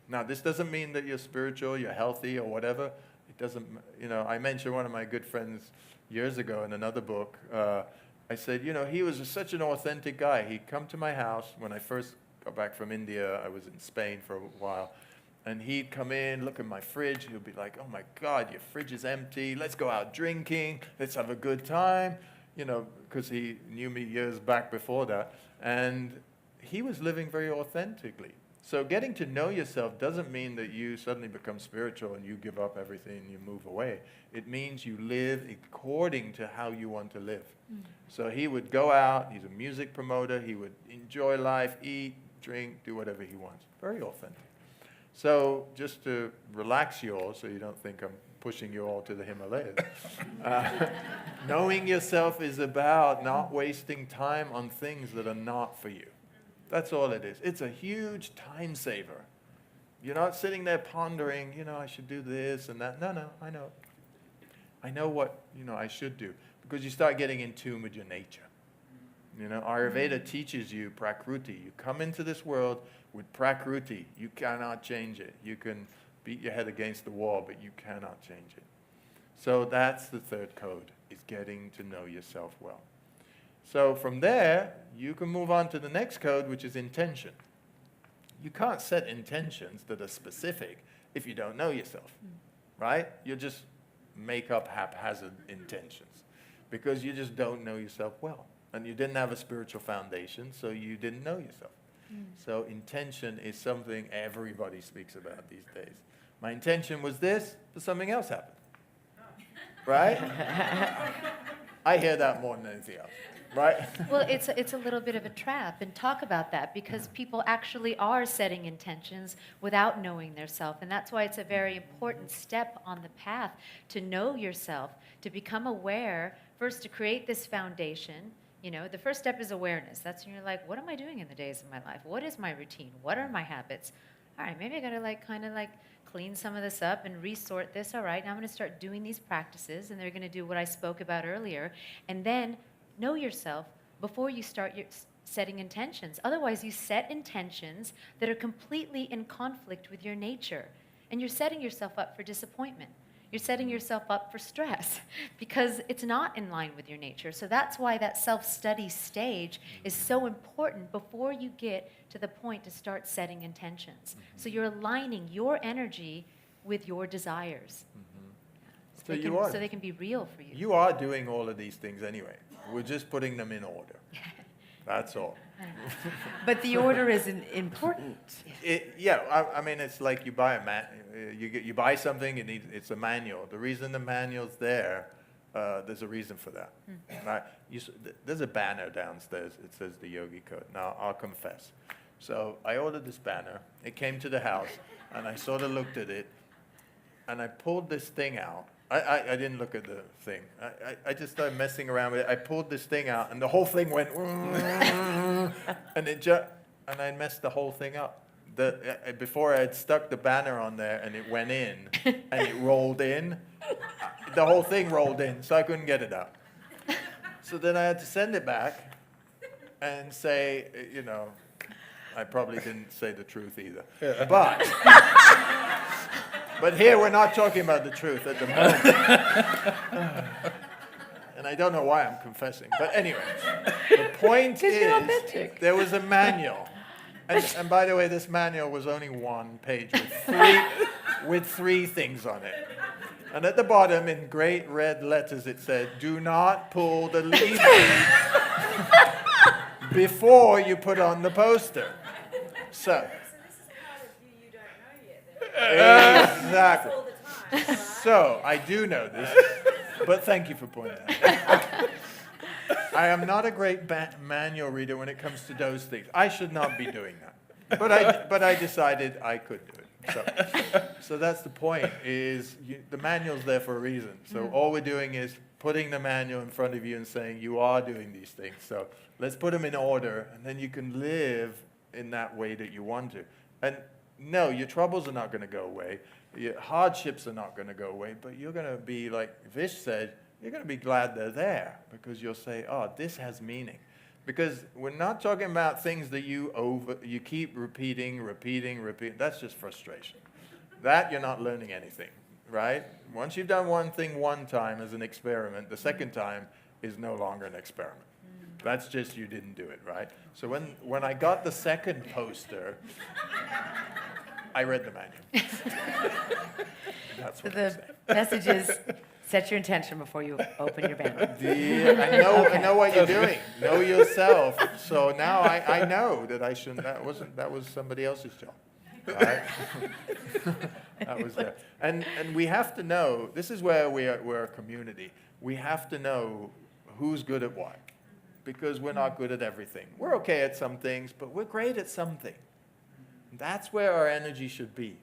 Now, this doesn't mean that you're spiritual, you're healthy, or whatever. It doesn't, I mentioned one of my good friends years ago in another book. I said, he was such an authentic guy. He'd come to my house when I first got back from India. I was in Spain for a while. And he'd come in, look at my fridge. He'd be like, oh, my God, your fridge is empty. Let's go out drinking. Let's have a good time. Because he knew me years back before that. And he was living very authentically. So getting to know yourself doesn't mean that you suddenly become spiritual and you give up everything and you move away. It means you live according to how you want to live. So he would go out. He's a music promoter. He would enjoy life, eat, drink, do whatever he wants. Very authentic. So just to relax you all so you don't think I'm pushing you all to the Himalayas, knowing yourself is about not wasting time on things that are not for you. That's all it is. It's a huge time saver. You're not sitting there pondering, I should do this and that. No, I know. I know what, I should do. Because you start getting in tune with your nature. Ayurveda teaches you Prakruti. You come into this world with Prakruti. You cannot change it. You can beat your head against the wall, but you cannot change it. So that's the third code, is getting to know yourself well. So from there, you can move on to the next code, which is intention. You can't set intentions that are specific if you don't know yourself, right? You just make up haphazard intentions because you just don't know yourself well. And you didn't have a spiritual foundation, so you didn't know yourself. So intention is something everybody speaks about these days. My intention was this, but something else happened. Right? I hear that more than anything else. Right? Well, it's a little bit of a trap, and talk about that, because people actually are setting intentions without knowing their self, and that's why it's a very important step on the path to know yourself, to become aware, first to create this foundation. The first step is awareness. That's when you're like, what am I doing in the days of my life? What is my routine? What are my habits? All right, maybe I gotta kind of clean some of this up and resort this. All right, now I'm gonna start doing these practices, and they're gonna do what I spoke about earlier, and then know yourself before you start setting intentions. Otherwise, you set intentions that are completely in conflict with your nature, and you're setting yourself up for disappointment. You're setting yourself up for stress because it's not in line with your nature. So that's why that self-study stage is so important before you get to the point to start setting intentions. So you're aligning your energy with your desires. So they can be real for you. You are doing all of these things anyway. We're just putting them in order. That's all. But the order is important. I mean, it's like you buy you buy something. It's a manual. The reason the manual's there there's a reason for that. Right? There's a banner downstairs. It says the Yogi Code. Now, I'll confess. So I ordered this banner. It came to the house, and I sort of looked at it, and I pulled this thing out. I didn't look at the thing. I just started messing around with it. I pulled this thing out, and the whole thing went, and and I messed the whole thing up. Before I had stuck the banner on there, and it went in, and it rolled in. The whole thing rolled in, so I couldn't get it out. So then I had to send it back and say, you know, I probably didn't say the truth either. Yeah. But here we're not talking about the truth at the moment. And I don't know why I'm confessing. But anyway, the point is there was a manual. And by the way, this manual was only one page with three things on it. And at the bottom, in great red letters, it said, "Do not pull the lever before you put on the poster." So this is part of you don't know yet. Then. exactly. All the time, right? So I do know this, but thank you for pointing that out. I am not a great manual reader when it comes to those things. I should not be doing that, but I decided I could do it. So that's the point. Is the manual's there for a reason. So all we're doing is putting the manual in front of you and saying you are doing these things. So let's put them in order, and then you can live in that way that you want to. And no, your troubles are not going to go away. Your hardships are not going to go away. But you're going to be, like Vish said, you're going to be glad they're there, because you'll say, "Oh, this has meaning." Because we're not talking about things that you keep repeating. That's just frustration. That you're not learning anything, right? Once you've done one thing one time as an experiment, the second time is no longer an experiment. That's just you didn't do it, right? So when I got the second poster, I read the manual. That's what The message is, set your intention before you open your banner. I know what you're doing. Know yourself. So now I know that I shouldn't. That was somebody else's job. Right? That was there. And we have to know. This is where we're a community. We have to know who's good at what, because we're not good at everything. We're okay at some things, but we're great at something. That's where our energy should be.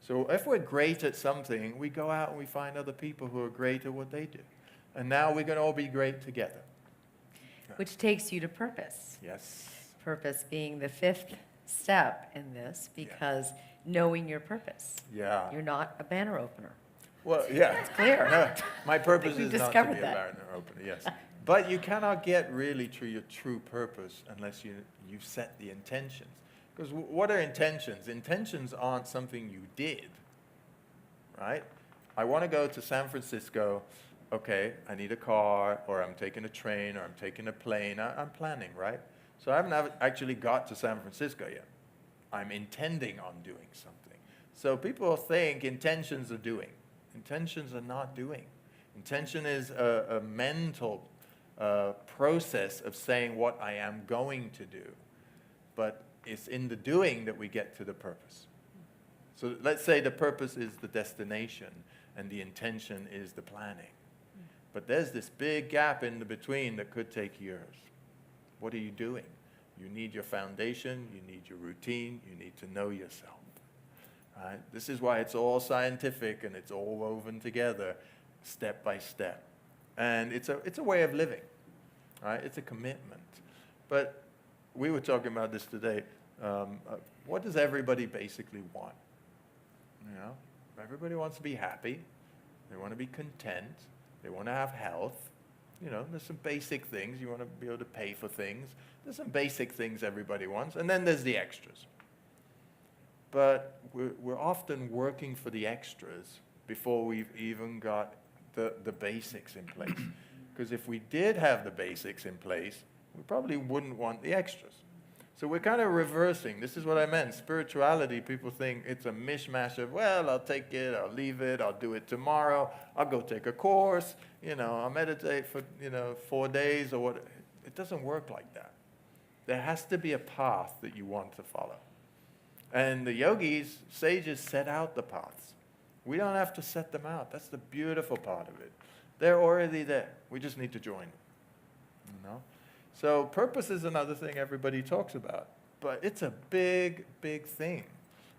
So if we're great at something, we go out and we find other people who are great at what they do. And now we can all be great together. Which takes you to purpose. Yes. Purpose being the fifth step in this, because knowing your purpose. Yeah. You're not a banner opener. Well, yeah. It's clear. No, my purpose we've is not to discovered be that. a banner opener, yes. But you cannot get really to your true purpose unless you've set the intentions. Because what are intentions? Intentions aren't something you did, right? I want to go to San Francisco. Okay, I need a car, or I'm taking a train, or I'm taking a plane. I'm planning, right? So I haven't actually got to San Francisco yet. I'm intending on doing something. So people think intentions are doing. Intentions are not doing. Intention is a mental process of saying what I am going to do. But it's in the doing that we get to the purpose. So let's say the purpose is the destination and the intention is the planning. But there's this big gap in the between that could take years. What are you doing? You need your foundation, you need your routine, you need to know yourself. Right? This is why it's all scientific and it's all woven together step by step. And it's a way of living. Right? It's a commitment. But we were talking about this today. What does everybody basically want? You know, everybody wants to be happy. They want to be content. They want to have health. You know, there's some basic things. You want to be able to pay for things. There's some basic things everybody wants. And then there's the extras. But we're often working for the extras before we've even got the basics in place. Because if we did have the basics in place, we probably wouldn't want the extras. So we're kind of reversing. This is what I meant. Spirituality, people think it's a mishmash of, well, I'll take it, I'll leave it, I'll do it tomorrow, I'll go take a course, I'll meditate for, 4 days or what. It doesn't work like that. There has to be a path that you want to follow. And the yogis, sages, set out the paths. We don't have to set them out. That's the beautiful part of it. They're already there. We just need to join them. You know? So purpose is another thing everybody talks about, but it's a big, big thing.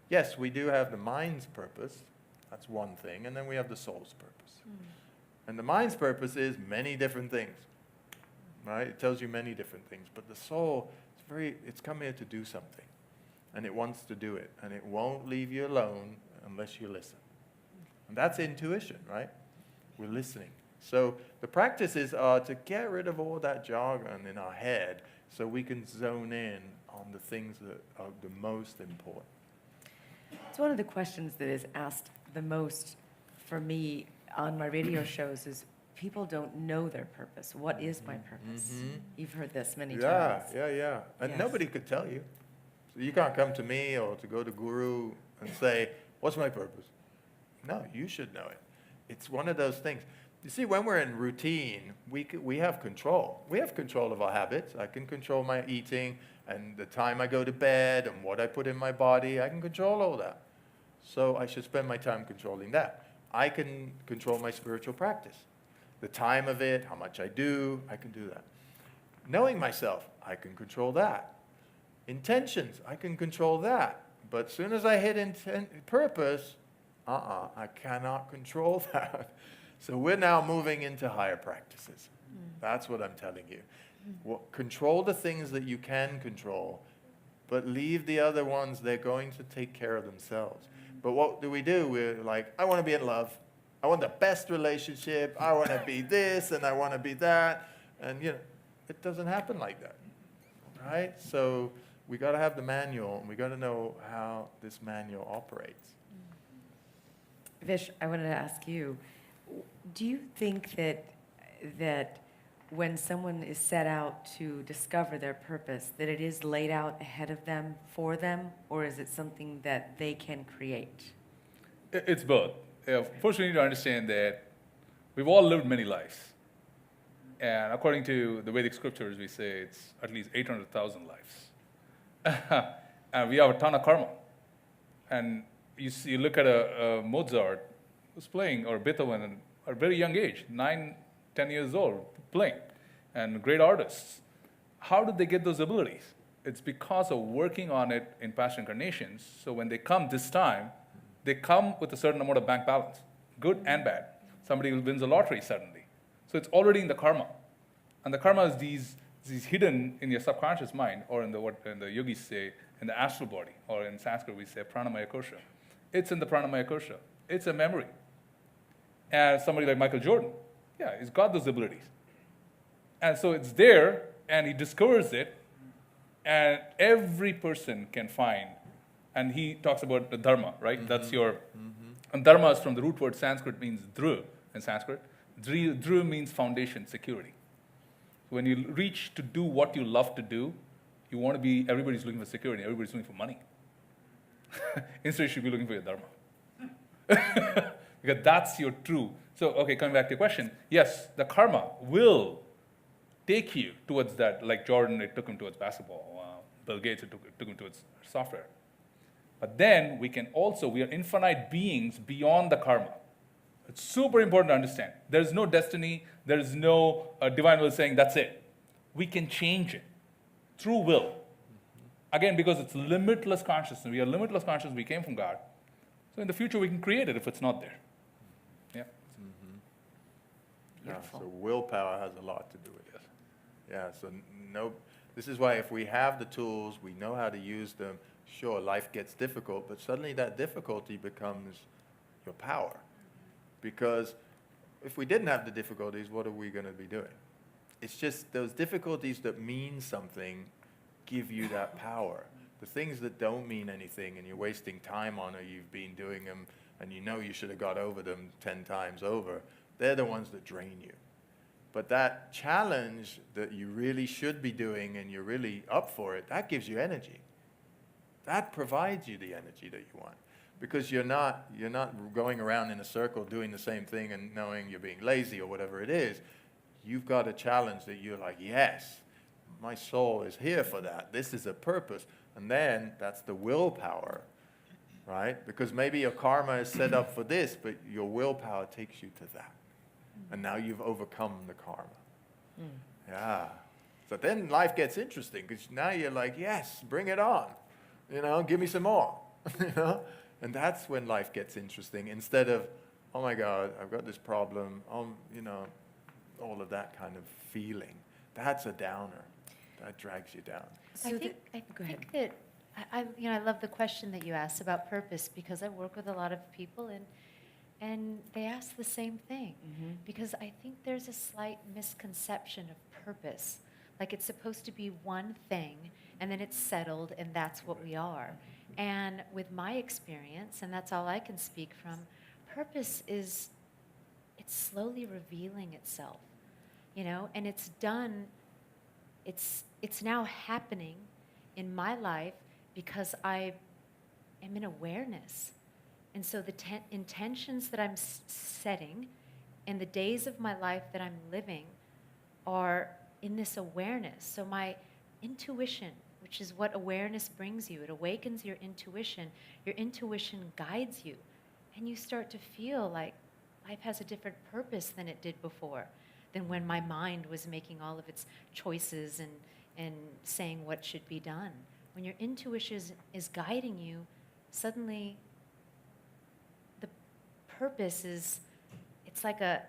Yes, we do have the mind's purpose. That's one thing. And then we have the soul's purpose. And the mind's purpose is many different things. Right? It tells you many different things. But the soul, it's come here to do something. And it wants to do it. And it won't leave you alone unless you listen. And that's intuition, right? We're listening. So the practices are to get rid of all that jargon in our head so we can zone in on the things that are the most important. It's one of the questions that is asked the most for me on my radio shows is people don't know their purpose. What is my purpose? You've heard this many times. Yeah. And Yes. nobody could tell you. So you can't come to me or to go to Guru and say, what's my purpose? No, you should know it. It's one of those things. You see, when we're in routine, we have control. We have control of our habits. I can control my eating and the time I go to bed and what I put in my body. I can control all that. So I should spend my time controlling that. I can control my spiritual practice. The time of it, how much I do, I can do that. Knowing myself, I can control that. Intentions, I can control that. But as soon as I hit purpose, I cannot control that. So we're now moving into higher practices. That's what I'm telling you. Control the things that you can control, but leave the other ones, they're going to take care of themselves. But what do? We're like, I want to be in love. I want the best relationship. I want to be this and I want to be that. And, it doesn't happen like that, right? So we got to have the manual, and we got to know how this manual operates. Vish, I wanted to ask you, do you think that when someone is set out to discover their purpose, that it is laid out ahead of them, for them, or is it something that they can create? It's both. First, we need to understand that we've all lived many lives. And according to the Vedic scriptures, we say it's at least 800,000 lives. And we have a ton of karma. And you look at a Mozart who's playing, or Beethoven, at a very young age, 9, 10 years old, playing, and great artists. How did they get those abilities? It's because of working on it in past incarnations. So when they come this time, they come with a certain amount of bank balance, good and bad. Somebody wins the lottery suddenly. So it's already in the karma. And the karma is these hidden in your subconscious mind, or in what the yogis say, in the astral body, or in Sanskrit we say pranamaya kosha. It's in the pranamaya kosha. It's a memory. And somebody like Michael Jordan, he's got those abilities. And so it's there, and he discovers it, and every person can find. And he talks about the dharma, right? That's your, and dharma is from the root word Sanskrit, means dhru in Sanskrit. Dhru means foundation, security. When you reach to do what you love to do, you want to be, everybody's looking for security, everybody's looking for money. Instead, you should be looking for your dharma. Because that's your true. So, okay, coming back to your question, yes, the karma will take you towards that. Like Jordan, it took him towards basketball. Bill Gates, it took him towards software. But then we are infinite beings beyond the karma. It's super important to understand. There's no destiny. There's no divine will saying that's it. We can change it through will. Again, because it's limitless consciousness. We are limitless consciousness. We came from God. So in the future, we can create it if it's not there. Yeah. So willpower has a lot to do with it. Yeah, so this is why if we have the tools, we know how to use them, sure, life gets difficult, but suddenly that difficulty becomes your power. Because if we didn't have the difficulties, what are we going to be doing? It's just those difficulties that mean something give you that power. The things that don't mean anything and you're wasting time on, or you've been doing them and you should have got over them 10 times over, they're the ones that drain you. But that challenge that you really should be doing and you're really up for it, that gives you energy. That provides you the energy that you want. Because you're not going around in a circle doing the same thing and knowing you're being lazy or whatever it is. You've got a challenge that you're like, yes, my soul is here for that. This is a purpose. And then that's the willpower, right? Because maybe your karma is set up for this, but your willpower takes you to that. And now you've overcome the karma. Yeah. So then life gets interesting because now you're like, yes, bring it on. Give me some more. And that's when life gets interesting instead of, oh my God, I've got this problem. All of that kind of feeling. That's a downer. That drags you down. So I think go ahead. that I love the question that you asked about purpose because I work with a lot of people and they ask the same thing because I think there's a slight misconception of purpose. Like it's supposed to be one thing and then it's settled and that's what we are. And with my experience, and that's all I can speak from, purpose it's slowly revealing itself, and it's done, it's now happening in my life because I am in awareness. And so the intentions that I'm setting and the days of my life that I'm living are in this awareness. So my intuition, which is what awareness brings you, it awakens your intuition. Your intuition guides you. And you start to feel like life has a different purpose than it did before, than when my mind was making all of its choices and saying what should be done. When your intuition is guiding you, suddenly the purpose it's like a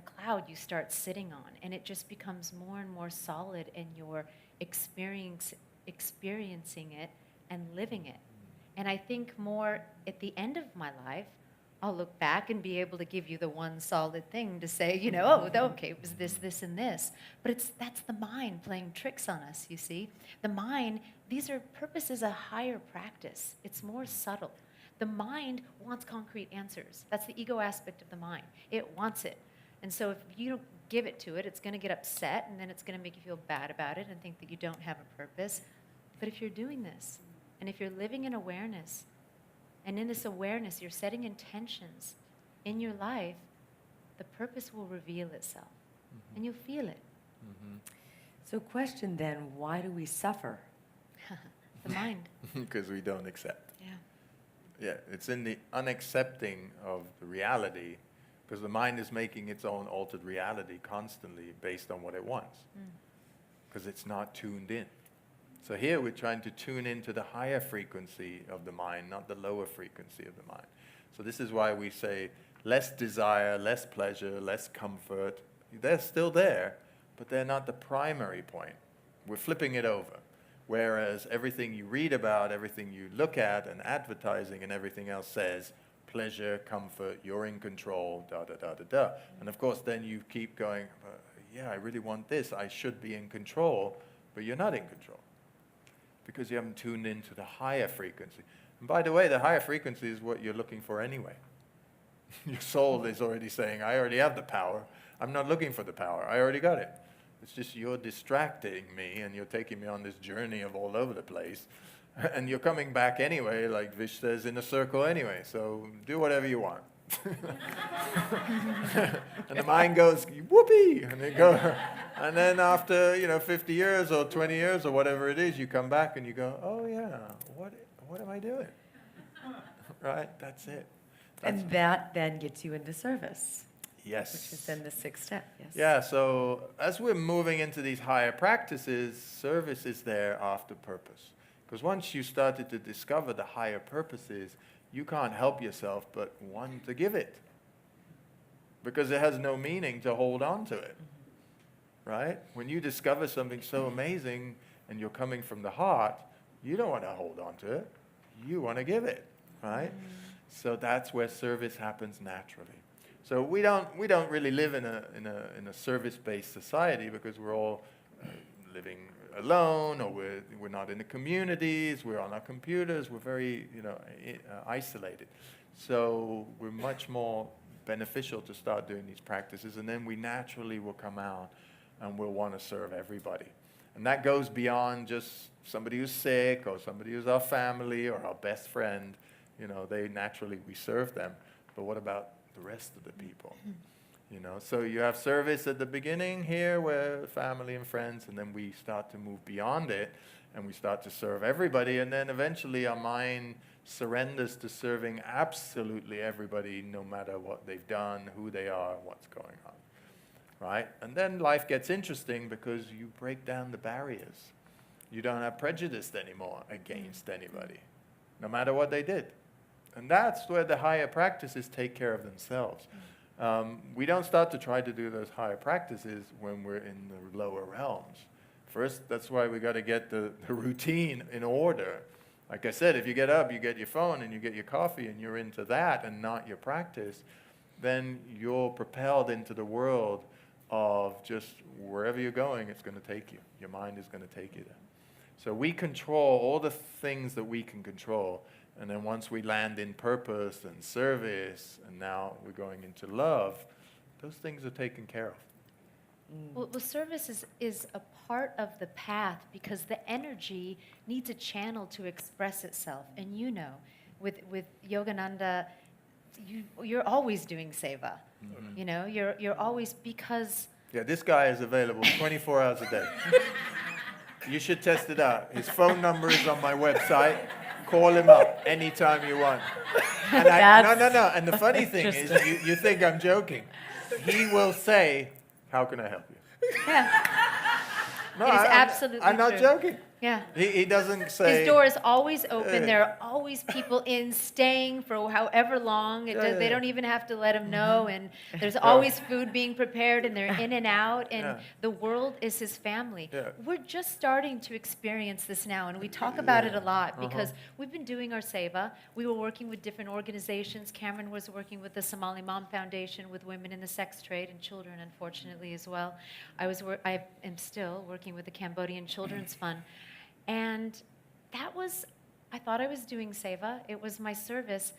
cloud you start sitting on, and it just becomes more and more solid, and you're experiencing it and living it. And I think more at the end of my life, I'll look back and be able to give you the one solid thing to say, okay, it was this, and this. But that's the mind playing tricks on us, you see. The mind, purpose is a higher practice. It's more subtle. The mind wants concrete answers. That's the ego aspect of the mind. It wants it. And so if you don't give it to it, it's going to get upset, and then it's going to make you feel bad about it and think that you don't have a purpose. But if you're doing this, and if you're living in awareness, and in this awareness, you're setting intentions in your life, the purpose will reveal itself. And you'll feel it. So question then, why do we suffer? The mind. Because we don't accept. Yeah. Yeah, it's in the unaccepting of the reality, because the mind is making its own altered reality constantly based on what it wants, because it's not tuned in. So here we're trying to tune into the higher frequency of the mind, not the lower frequency of the mind. So this is why we say less desire, less pleasure, less comfort. They're still there, but they're not the primary point. We're flipping it over. Whereas everything you read about, everything you look at, and advertising and everything else says pleasure, comfort, you're in control, da-da-da-da-da. And of course then you keep going, yeah, I really want this, I should be in control, but you're not in control, because you haven't tuned into the higher frequency. And by the way, the higher frequency is what you're looking for anyway. Your soul is already saying, I already have the power. I'm not looking for the power. I already got it. It's just you're distracting me, and you're taking me on this journey of all over the place. And you're coming back anyway, like Vish says, in a circle anyway. So do whatever you want. And the mind goes, whoopee! And it goes. And then after 50 years or 20 years or whatever it is, you come back and you go, oh yeah, what am I doing? Right? That's it. And that then gets you into service. Yes. Which is then the sixth step, yes. Yeah, so as we're moving into these higher practices, service is there after purpose. Because once you started to discover the higher purposes, you can't help yourself but want to give it. Because it has no meaning to hold on to it. Right? When you discover something so amazing and you're coming from the heart, you don't want to hold on to it. You want to give it. Right? So that's where service happens naturally. So we don't really live in a service-based society, because we're all living alone, or we're not in the communities, we're on our computers, we're very isolated. So we're much more beneficial to start doing these practices, and then we naturally will come out and we'll want to serve everybody. And that goes beyond just somebody who's sick or somebody who's our family or our best friend. We serve them. But what about the rest of the people? So you have service at the beginning here, where family and friends, and then we start to move beyond it, and we start to serve everybody, and then eventually our mind surrenders to serving absolutely everybody, no matter what they've done, who they are, what's going on, right? And then life gets interesting because you break down the barriers. You don't have prejudice anymore against anybody, no matter what they did. And that's where the higher practices take care of themselves. We don't start to try to do those higher practices when we're in the lower realms. First, that's why we got to get the routine in order. Like I said, if you get up, you get your phone, and you get your coffee, and you're into that and not your practice, then you're propelled into the world of just wherever you're going, it's going to take you. Your mind is going to take you there. So we control all the things that we can control. And then once we land in purpose and service, and now we're going into love, those things are taken care of. Well, service is a part of the path because the energy needs a channel to express itself. And you know, with Yogananda, you're always doing seva. Mm-hmm. You know, you're always, because... Yeah, this guy is available 24 hours a day. You should test it out. His phone number is on my website. Call him up anytime you want. And no. And the funny thing is, you think I'm joking. He will say, "How can I help you?" Yeah. No, It is absolutely I'm not true. joking. Yeah. He doesn't say. His door is always open. There are always people in, staying for however long. They don't even have to let him know. And there's always food being prepared, and they're in and out. And the world is his family. Yeah. We're just starting to experience this now, and we talk about it a lot because we've been doing our seva. We were working with different organizations. Cameron was working with the Somali Mom Foundation with women in the sex trade and children, unfortunately, as well. I am still working with the Cambodian Children's Fund. And that was, I thought I was doing seva. It was my service,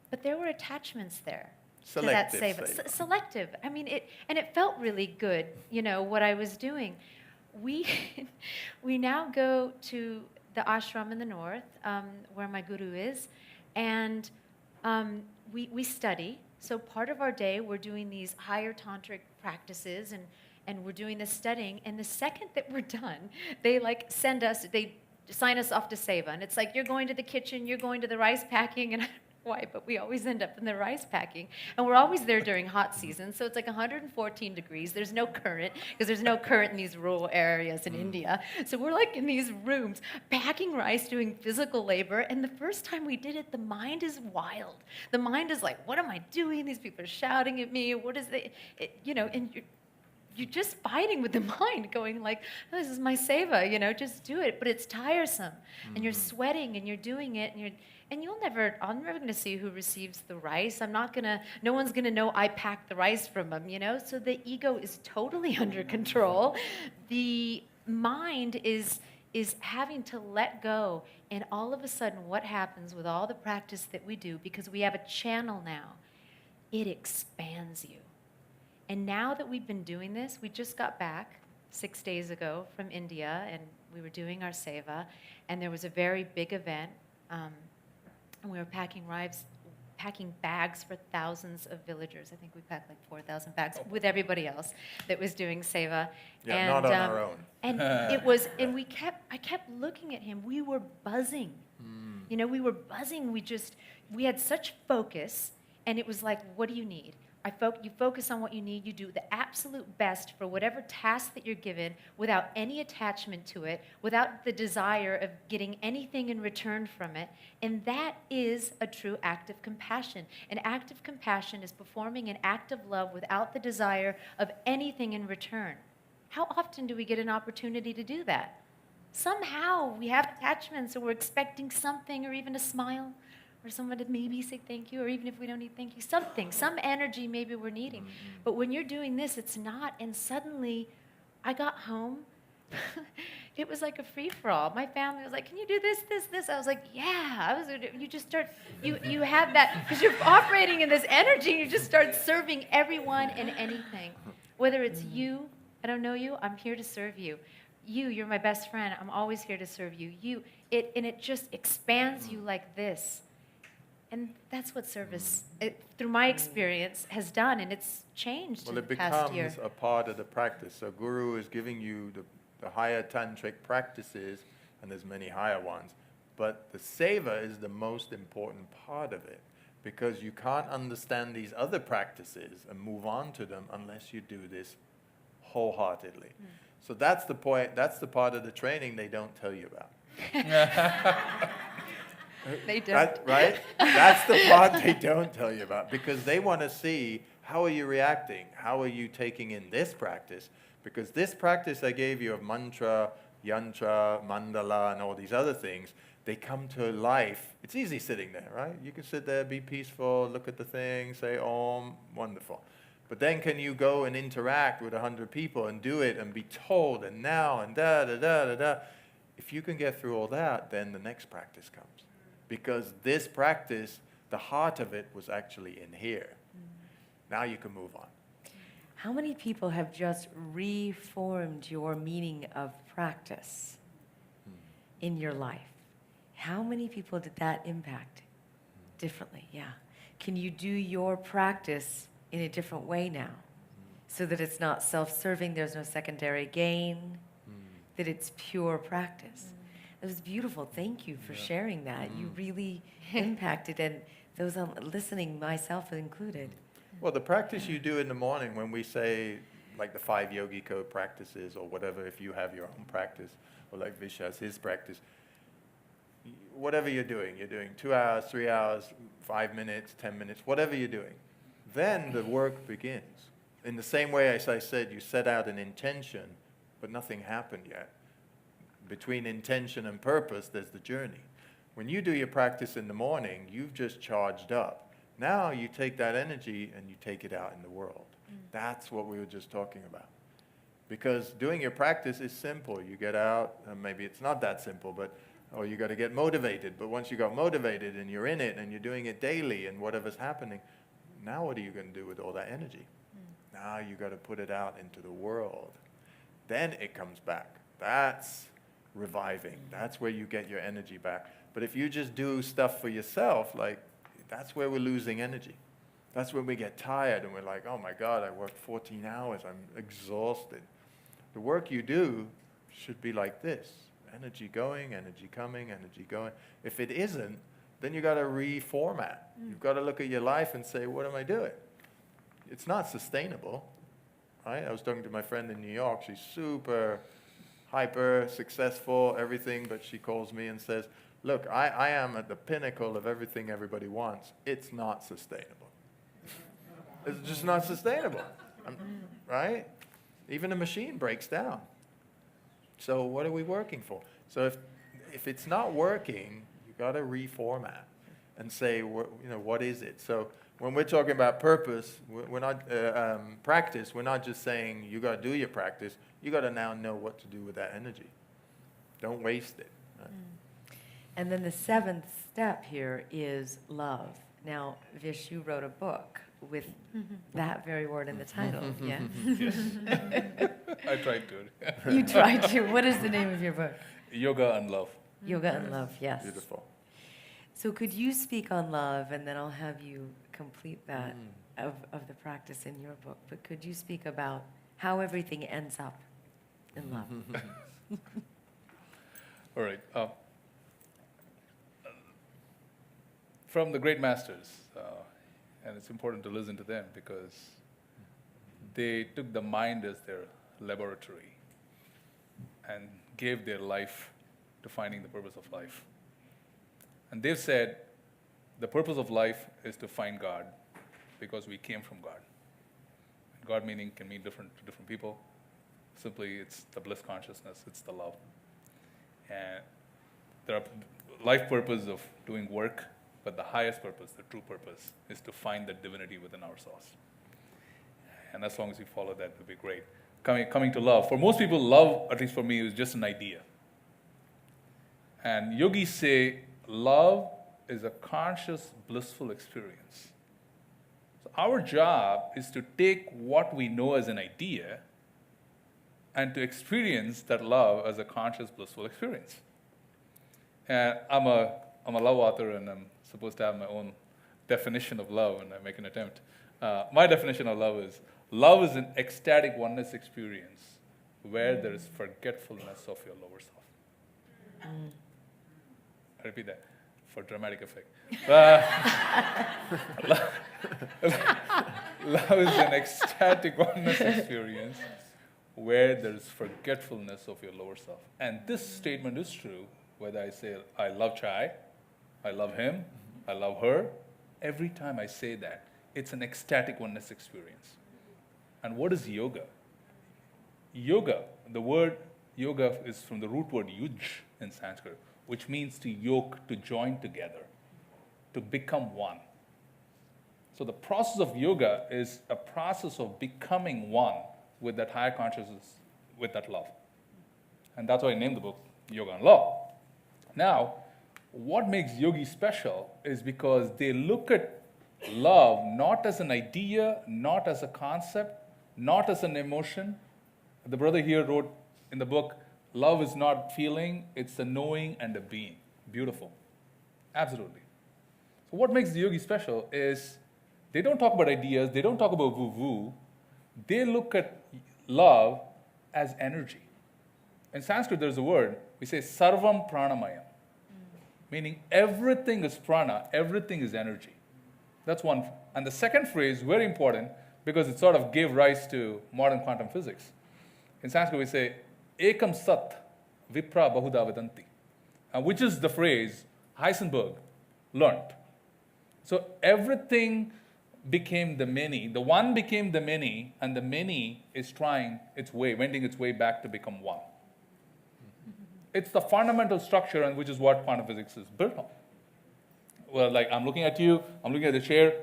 but there were attachments there to that seva. Selective. I mean, it felt really good, you know, what I was doing. We now go to the ashram in the north, where my guru is, and we study. So part of our day, we're doing these higher tantric practices, and we're doing this studying, and the second that we're done, they they sign us off to seva, and it's like, you're going to the kitchen, you're going to the rice packing, and I don't know why, but we always end up in the rice packing, and we're always there during hot season, so it's like 114 degrees, there's no current, because there's no current in these rural areas in India, so we're like in these rooms, packing rice, doing physical labor, and the first time we did it, the mind is wild. The mind is like, what am I doing? These people are shouting at me, what is and you're just fighting with the mind, going like, oh, this is my seva, just do it. But it's tiresome, and you're sweating, and you're doing it, and I'm never going to see who receives the rice. No one's gonna know I packed the rice from them, So the ego is totally under control. The mind is having to let go, and all of a sudden, what happens with all the practice that we do, because we have a channel now, it expands you. And now that we've been doing this, we just got back 6 days ago from India, and we were doing our seva, and there was a very big event, and we were packing bags for thousands of villagers. I think we packed like 4,000 bags with everybody else that was doing seva. Yeah, and, not on our own. And it was, and I kept looking at him. We were buzzing. We were buzzing. We had such focus, and it was like, what do you need? You focus on what you need. You do the absolute best for whatever task that you're given without any attachment to it, without the desire of getting anything in return from it. And that is a true act of compassion. An act of compassion is performing an act of love without the desire of anything in return. How often do we get an opportunity to do that? Somehow we have attachments, or we're expecting something, or even a smile, or someone to maybe say thank you, or even if we don't need thank you, some energy maybe we're needing. But when you're doing this, it's not, and suddenly I got home, it was like a free-for-all. My family was like, can you do this? I was like, yeah. You just start, you have that, because you're operating in this energy, you just start serving everyone and anything. Whether it's you, I don't know you, I'm here to serve you. You're my best friend, I'm always here to serve you. And it just expands you like this. And that's what service, through my experience, has done, and it's changed in the past year. Well, it becomes a part of the practice. So Guru is giving you the higher tantric practices, and there's many higher ones. But the seva is the most important part of it, because you can't understand these other practices and move on to them unless you do this wholeheartedly. So that's the point, that's the part of the training they don't tell you about. They don't. Right? That's the part they don't tell you about, because they want to see, how are you reacting? How are you taking in this practice? Because this practice I gave you of mantra, yantra, mandala, and all these other things, they come to life. It's easy sitting there, right? You can sit there, be peaceful, look at the thing, say Om, wonderful. But then can you go and interact with 100 people and do it and be told and now and da-da-da-da-da? If you can get through all that, then the next practice comes. Because this practice, the heart of it was actually in here. Now you can move on. How many people have just reformed your meaning of practice in your life? How many people did that impact differently? Yeah. Can you do your practice in a different way now, so that it's not self-serving, there's no secondary gain, that it's pure practice? It was beautiful. Thank you for sharing that. You really impacted, and those listening, myself included. Well, the practice you do in the morning when we say, like the 5 Yogi Code practices or whatever, if you have your own practice, or like Vish has his practice, whatever you're doing 2 hours, 3 hours, 5 minutes, 10 minutes, whatever you're doing, then the work begins. In the same way as I said, you set out an intention, but nothing happened yet. Between intention and purpose, there's the journey. When you do your practice in the morning, you've just charged up. Now you take that energy and you take it out in the world. That's what we were just talking about. Because doing your practice is simple. You get out, and maybe it's not that simple, or you got to get motivated. But once you got motivated and you're in it and you're doing it daily and whatever's happening, now what are you going to do with all that energy? Now you got to put it out into the world. Then it comes back. That's reviving. That's where you get your energy back. But if you just do stuff for yourself, like, that's where we're losing energy. That's when we get tired and we're like, oh my God, I worked 14 hours, I'm exhausted. The work you do should be like this. Energy going, energy coming, energy going. If it isn't, then you got to reformat. You've got to look at your life and say, what am I doing? It's not sustainable, right? I was talking to my friend in New York. She's super hyper, successful, everything, but she calls me and says, look, I am at the pinnacle of everything everybody wants. It's not sustainable. It's just not sustainable, right? Even a machine breaks down. So what are we working for? So if it's not working, you got to reformat and say, what is it? So when we're talking about purpose, we're not practice. We're not just saying you got to do your practice. You got to now know what to do with that energy. Don't waste it. Right? And then the 7th step here is love. Now, Vish, you wrote a book with that very word in the title. Yeah. Yes. I tried to. You tried to. What is the name of your book? Yoga and Love. Yoga and Love, yes. Beautiful. So could you speak on love, and then I'll have you complete that of the practice in your book. But could you speak about how everything ends up in love? All right. From the great masters, and it's important to listen to them because they took the mind as their laboratory and gave their life to finding the purpose of life. And they've said the purpose of life is to find God because we came from God. God meaning can mean different to different people. Simply, it's the bliss consciousness, it's the love. And there are life purpose of doing work, but the highest purpose, the true purpose, is to find the divinity within ourselves. And as long as we follow that, it'll be great. Coming to love. For most people, love, at least for me, is just an idea. And yogis say love is a conscious, blissful experience. So our job is to take what we know as an idea and to experience that love as a conscious, blissful experience. And I'm a love author, and I'm supposed to have my own definition of love, and I make an attempt. My definition of love is an ecstatic oneness experience where there is forgetfulness of your lower self. I repeat that for dramatic effect. Love is an ecstatic oneness experience where there is forgetfulness of your lower self. And this statement is true whether I say, I love Chai, I love him, I love her. Every time I say that, it's an ecstatic oneness experience. And what is yoga? Yoga, the word yoga is from the root word yuj in Sanskrit, which means to yoke, to join together, to become one. So the process of yoga is a process of becoming one with that higher consciousness, with that love. And that's why I named the book Yoga and Love. Now, what makes yogi special is because they look at love not as an idea, not as a concept, not as an emotion. The brother here wrote in the book, love is not feeling, it's a knowing and a being. Beautiful. Absolutely. So what makes the yogi special is they don't talk about ideas, they don't talk about woo-woo. They look at love as energy. In Sanskrit, there's a word, we say sarvam pranamaya, meaning everything is prana, everything is energy. That's one. And the second phrase, very important, because it sort of gave rise to modern quantum physics. In Sanskrit, we say, ekam sat vipra bahuda vedanti, which is the phrase Heisenberg learned. So everything became the many. The one became the many, and the many is trying its way, wending its way back to become one. It's the fundamental structure, and which is what quantum physics is built on. Well, like I'm looking at you, I'm looking at the chair,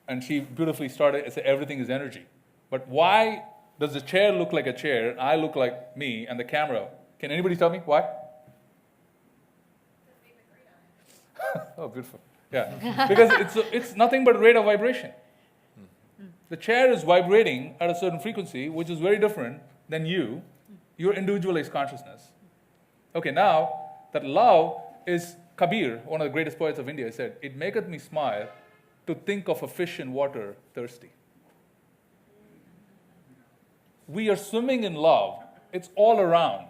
and she beautifully started and said everything is energy. But why does the chair look like a chair, and I look like me, and the camera? Can anybody tell me why? Oh, beautiful. Yeah, because it's nothing but a rate of vibration. The chair is vibrating at a certain frequency, which is very different than your individualized consciousness. Okay, now that love is Kabir, one of the greatest poets of India, said, "It maketh me smile to think of a fish in water thirsty." We are swimming in love. It's all around.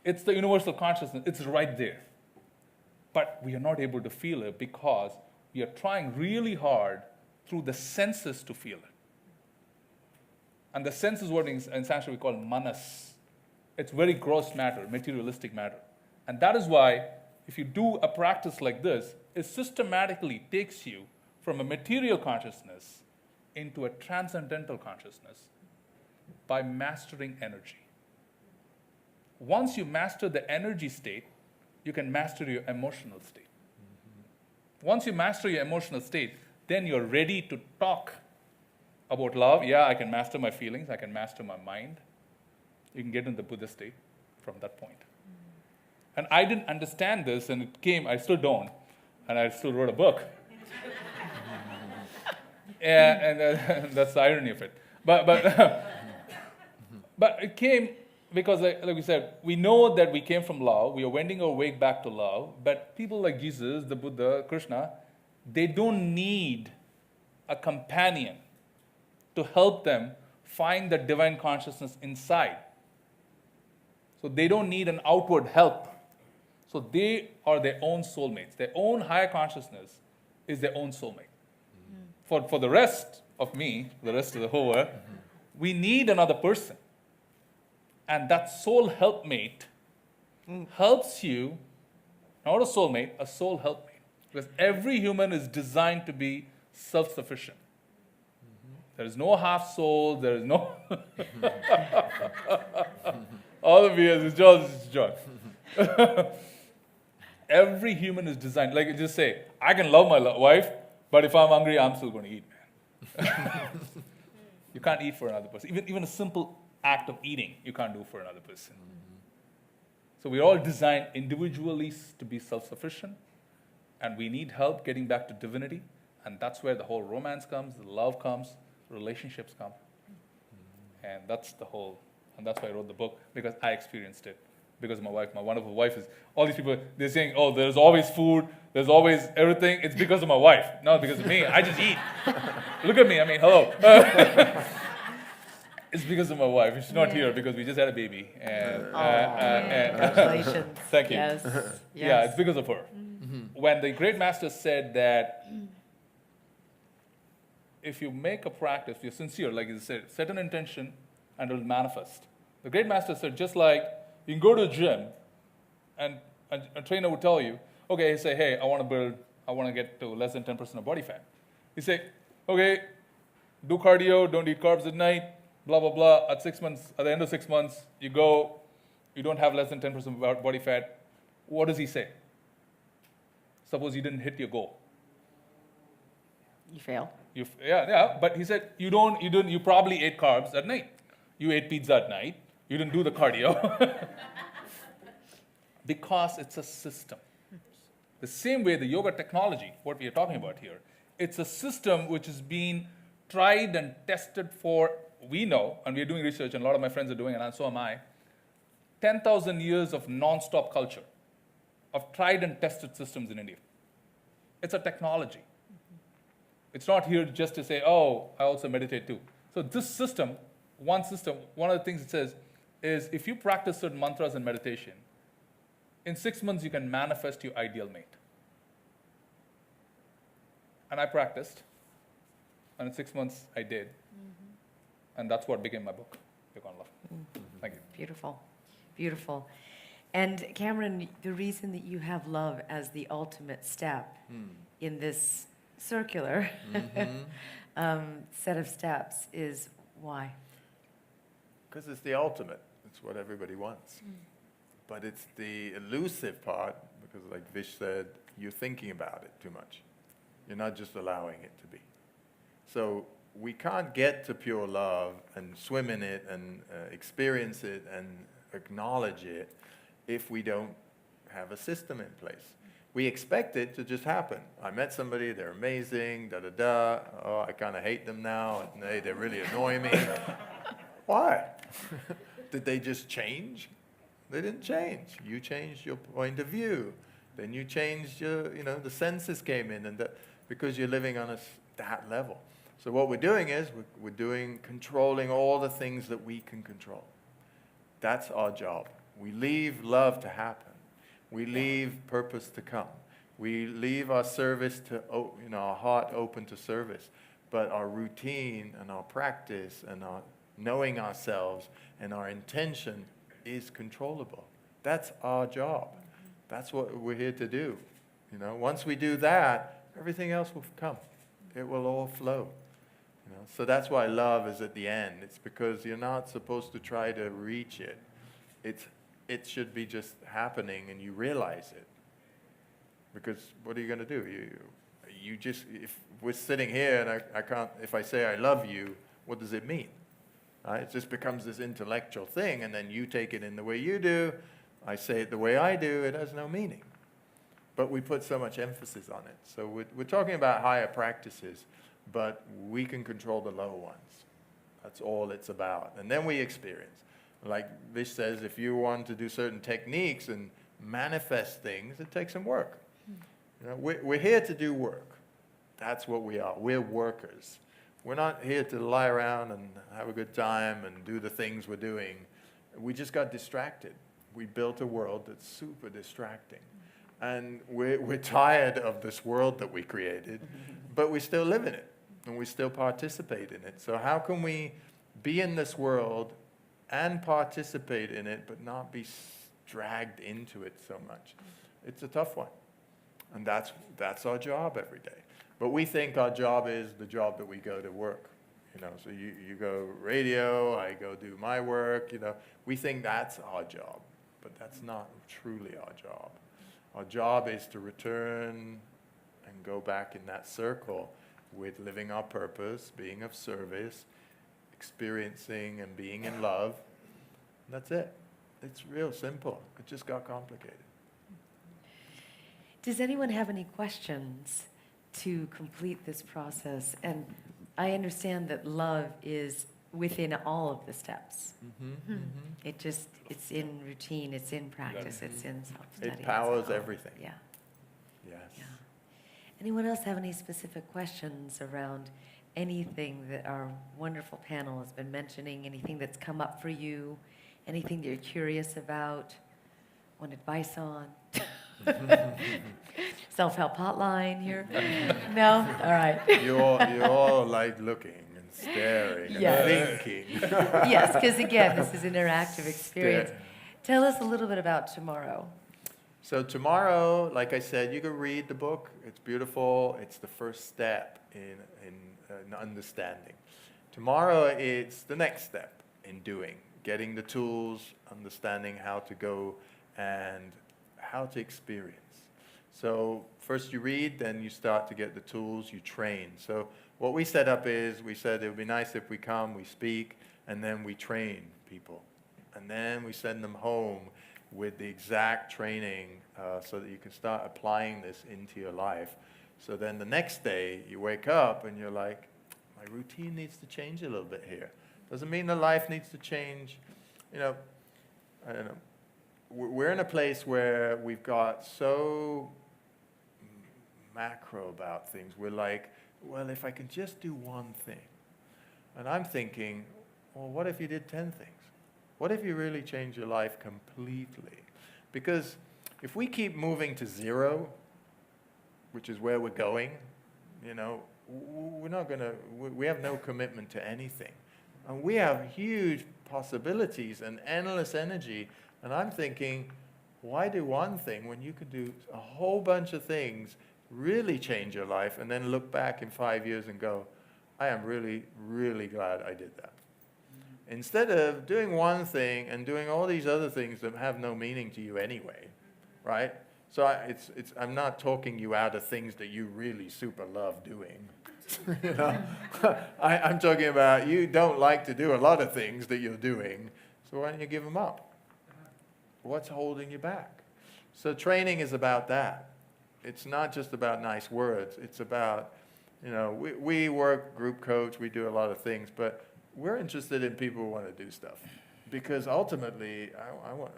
It's the universal consciousness. It's right there. But we are not able to feel it because we are trying really hard through the senses to feel it. And the sense is what in Sanskrit we call manas. It's very gross matter, materialistic matter. And that is why if you do a practice like this, it systematically takes you from a material consciousness into a transcendental consciousness by mastering energy. Once you master the energy state, you can master your emotional state. Once you master your emotional state, then you're ready to talk about love. Yeah, I can master my feelings, I can master my mind. You can get into the Buddha state from that point. And I didn't understand this, and it came, I still don't, and I still wrote a book. And that's the irony of it. But it came because, like we said, we know that we came from love, we are wending our way back to love, but people like Jesus, the Buddha, Krishna, they don't need a companion to help them find the divine consciousness inside. So they don't need an outward help. So they are their own soulmates. Their own higher consciousness is their own soulmate. For the rest of me, the rest of the whole world, we need another person. And that soul helpmate helps you, not a soulmate, a soul helpmate. Because every human is designed to be self-sufficient. There is no half soul, there is no... All of you, it's John. Every human is designed, like you just say, I can love my wife, but if I'm hungry, I'm still going to eat, man. You can't eat for another person. Even a simple act of eating, you can't do for another person. So we're all designed individually to be self-sufficient, and we need help getting back to divinity, and that's where the whole romance comes, the love comes, relationships come. And that's the whole, and that's why I wrote the book, because I experienced it. Because of my wife, my wonderful wife is, all these people, they're saying, oh, there's always food, there's always everything. It's because of my wife, not because of me. I just eat. Look at me, I mean, hello. It's because of my wife. She's not Yeah. here because we just had a baby. And, Congratulations. Thank you. Yes. Yeah, Yes. it's because of her. When the great master said that if you make a practice, you're sincere, like you said, set an intention and it will manifest. The great master said, just like you can go to a gym and a trainer would tell you, okay, he say, hey, I want to get to less than 10% of body fat. He say, okay, do cardio, don't eat carbs at night, blah, blah, blah. At 6 months, at the end of 6 months, you go, you don't have less than 10% body fat. What does he say? Suppose you didn't hit your goal. You fail. Yeah, but he said you probably ate carbs at night. You ate pizza at night. You didn't do the cardio. Because it's a system. The same way the yoga technology, what we are talking about here, it's a system which is being tried and tested for, we know, and we're doing research, and a lot of my friends are doing it, and so am I, 10,000 years of non-stop culture, of tried and tested systems in India. It's a technology. It's not here just to say, oh, I also meditate too. So this system, one of the things it says is if you practice certain mantras and meditation, in 6 months you can manifest your ideal mate. And I practiced, and in 6 months I did. And that's what became my book, Yoga on Love. Thank you. Beautiful. Beautiful. And Cameron, the reason that you have love as the ultimate step in this circular set of steps is why? Because it's the ultimate. It's what everybody wants. But it's the elusive part, because like Vish said, you're thinking about it too much. You're not just allowing it to be. So we can't get to pure love and swim in it and experience it and acknowledge it if we don't have a system in place. We expect it to just happen. I met somebody, they're amazing, da-da-da. Oh, I kind of hate them now. They really annoy me. Why? Did they just change? They didn't change. You changed your point of view. Then you changed your, the senses came in, and because you're living on that level. So what we're doing is we're controlling all the things that we can control. That's our job. We leave love to happen. We leave purpose to come. We leave our service to, our heart open to service. But our routine and our practice and our knowing ourselves and our intention is controllable. That's our job. That's what we're here to do. Once we do that, everything else will come. It will all flow. So that's why love is at the end. It's because you're not supposed to try to reach it. It should be just happening and you realize it. Because what are you going to do? You just, if we're sitting here and I can't, if I say I love you, what does it mean? Right? It just becomes this intellectual thing, and then you take it in the way you do, I say it the way I do, it has no meaning. But we put so much emphasis on it. So we're talking about higher practices, but we can control the lower ones. That's all it's about. And then we experience. Like Vish says, if you want to do certain techniques and manifest things, it takes some work. We're here to do work. That's what we are. We're workers. We're not here to lie around and have a good time and do the things we're doing. We just got distracted. We built a world that's super distracting. And we're tired of this world that we created, but we still live in it, and we still participate in it. So how can we be in this world and participate in it, but not be dragged into it so much? It's a tough one. And that's our job every day. But we think our job is the job that we go to work. So you go radio, I go do my work, We think that's our job, but that's not truly our job. Our job is to return and go back in that circle with living our purpose, being of service, experiencing and being in love. And that's it. It's real simple. It just got complicated. Does anyone have any questions to complete this process? And I understand that love is within all of the steps. It's in routine, it's in practice, it's in self-study. It powers everything. Yeah. Yes. Yeah. Anyone else have any specific questions around anything that our wonderful panel has been mentioning, anything that's come up for you, anything that you're curious about, want advice on? Self-help hotline here? No? All right. You're all like looking and staring and Yes. thinking. Yes, because again, this is an interactive experience. Stare. Tell us a little bit about tomorrow. So tomorrow, like I said, you can read the book. It's beautiful. It's the first step in understanding. Tomorrow, it's the next step in doing, getting the tools, understanding how to go and how to experience. So first you read, then you start to get the tools, you train. So what we set up is, we said it would be nice if we come, we speak, and then we train people. And then we send them home with the exact training so that you can start applying this into your life. So then the next day you wake up and you're like, my routine needs to change a little bit here. Doesn't mean the life needs to change. You know, I don't know. We're in a place where we've got so macro about things. We're like, well, if I can just do one thing. And I'm thinking, well, what if you did 10 things? What if you really change your life completely? Because if we keep moving to zero, which is where we're going, you know, we're not going to, we have no commitment to anything. And we have huge possibilities and endless energy. And I'm thinking, why do one thing when you could do a whole bunch of things, really change your life, and then look back in 5 years and go, I am really, really glad I did that. Instead of doing one thing and doing all these other things that have no meaning to you anyway, right? So I'm not talking you out of things that you really super love doing. You know? I'm talking about you don't like to do a lot of things that you're doing, so why don't you give them up? What's holding you back? So training is about that. It's not just about nice words. It's about, you know, we work, group coach, we do a lot of things, but we're interested in people who want to do stuff. Because ultimately,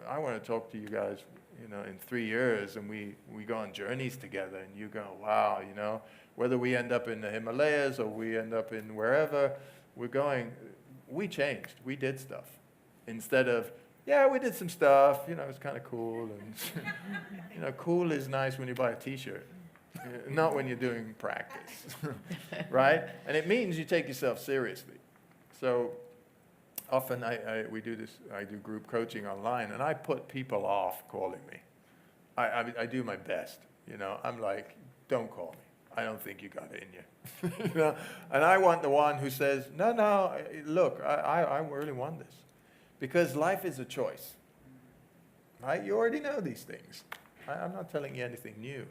I want to talk to you guys, you know, in 3 years, and we go on journeys together, and you go, wow, you know, whether we end up in the Himalayas or we end up in wherever we're going, we changed, we did stuff. Instead of, yeah, we did some stuff, you know, it's kind of cool, and, you know, cool is nice when you buy a t-shirt, not when you're doing practice, right? And it means you take yourself seriously. So often we do this, I do group coaching online, and I put people off calling me. I do my best, you know. I'm like, don't call me. I don't think you got it in you. You know? And I want the one who says, no, look, I really want this. Because life is a choice, right? You already know these things. I'm not telling you anything new.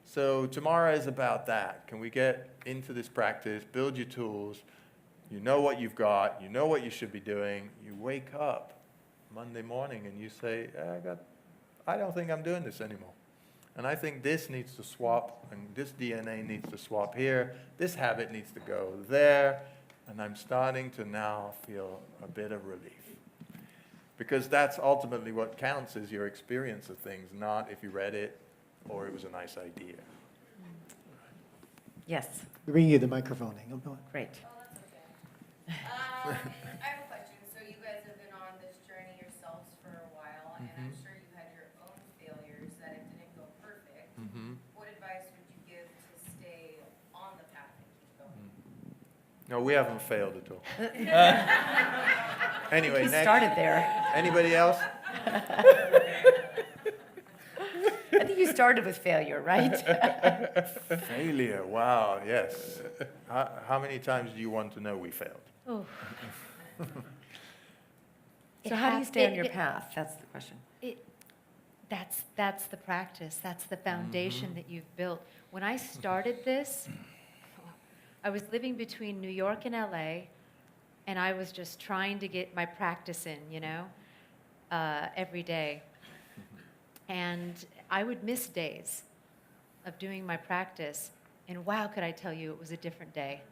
So tomorrow is about that. Can we get into this practice, build your tools, you know what you've got, you know what you should be doing, you wake up Monday morning and you say, I don't think I'm doing this anymore. And I think this needs to swap, and this DNA needs to swap here, this habit needs to go there, and I'm starting to now feel a bit of relief. Because that's ultimately what counts, is your experience of things, not if you read it or it was a nice idea. Yes, We bring you the microphone. Go on. great. I have a question. So you guys have been on this journey yourselves for a while, and I'm sure you had your own failures that it didn't go perfect. What advice would you give to stay on the path and keep going? No, we haven't failed at all. Anyway, You next. started there. Anybody else? I think you started with failure, right? Failure, wow, yes. How many times do you want to know we failed? Oh. So how do you stay on your path? That's the question. That's the practice. That's the foundation that you've built. When I started this, I was living between New York and LA, and I was just trying to get my practice in, you know, every day. And I would miss days of doing my practice, and wow, could I tell you, it was a different day.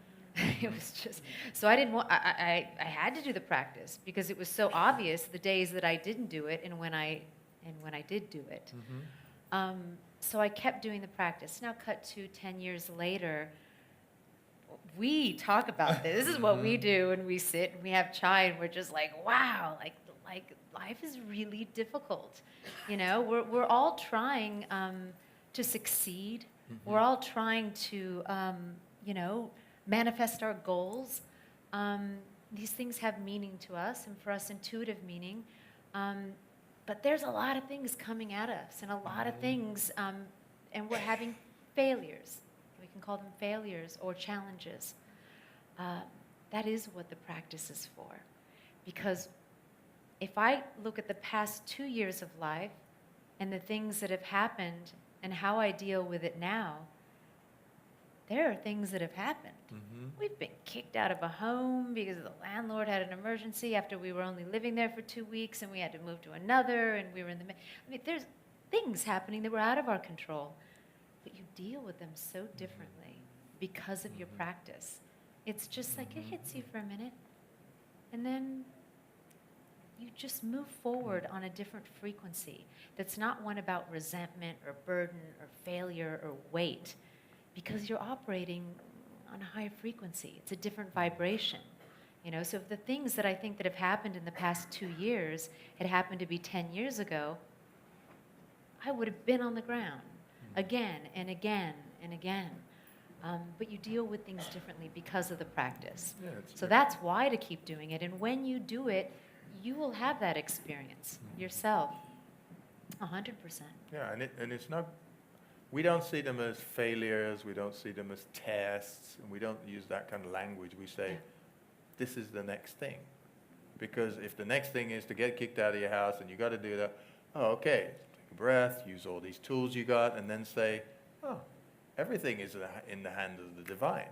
It was just, so I didn't want, I had to do the practice because it was so obvious the days that I didn't do it and when I did do it. so I kept doing the practice. Now cut to 10 years later, we talk about this. This is what we do, and we sit and we have chai, and we're just like, wow, like life is really difficult. You know, we're all trying to succeed. We're all trying to, you know, manifest our goals. These things have meaning to us, and for us, intuitive meaning. But there's a lot of things coming at us, and a lot of things, and we're having failures. We can call them failures or challenges. That is what the practice is for. Because if I look at the past 2 years of life and the things that have happened and how I deal with it now, there are things that have happened. We've been kicked out of a home because the landlord had an emergency after we were only living there for 2 weeks, and we had to move to another, and we were in the I mean, there's things happening that were out of our control. But you deal with them so differently because of your practice. It's just like it hits you for a minute, and then you just move forward on a different frequency that's not one about resentment or burden or failure or weight, because you're operating on a higher frequency. It's a different vibration. You know, so if the things that I think that have happened in the past 2 years had happened to be 10 years ago, I would have been on the ground again and again and again. But you deal with things differently because of the practice. Yeah, So that's why to keep doing it. And when you do it, you will have that experience yourself, 100%. Yeah, and it's not, we don't see them as failures, we don't see them as tests, and we don't use that kind of language. We say, this is the next thing. Because if the next thing is to get kicked out of your house and you got to do that, oh, okay, take a breath, use all these tools you got, and then say, oh, everything is in the hand of the divine.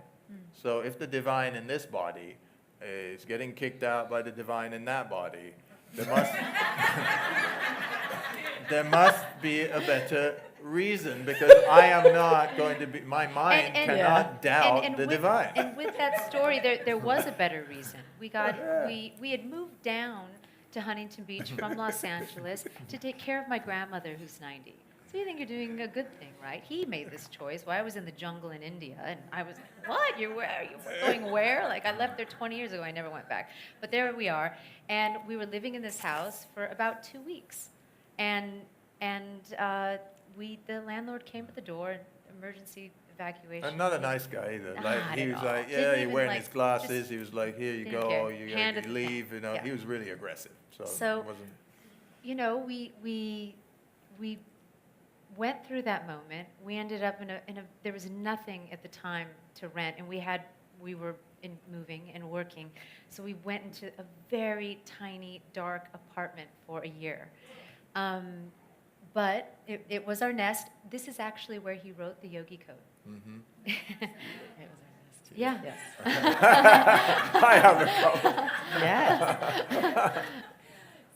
So if the divine in this body is getting kicked out by the divine in that body, there must be a better reason, because I am not going to be, my mind cannot doubt the divine. And with that story, there was a better reason. We had moved down to Huntington Beach from Los Angeles to take care of my grandmother who's 90. So you think you're doing a good thing, right? He made this choice. Well, I was in the jungle in India, and I was like, what? You're going where? Like, I left there 20 years ago. I never went back. But there we are. And we were living in this house for about 2 weeks. And the landlord came to the door, emergency evacuation. And not a nice guy either. Not Like, he at was all. like, Didn't yeah, he even, wearing like, his glasses. just He was like, here you didn't go, care. you Handed the leave. You know, yeah. he was really aggressive. So So, it wasn't. you know, we went through that moment. We ended up in a there was nothing at the time to rent, and we were moving and working, so we went into a very tiny, dark apartment for a year. But it was our nest. This is actually where he wrote the Yogi Code. It was our nest. Yeah. Yes. I have a problem. Yes.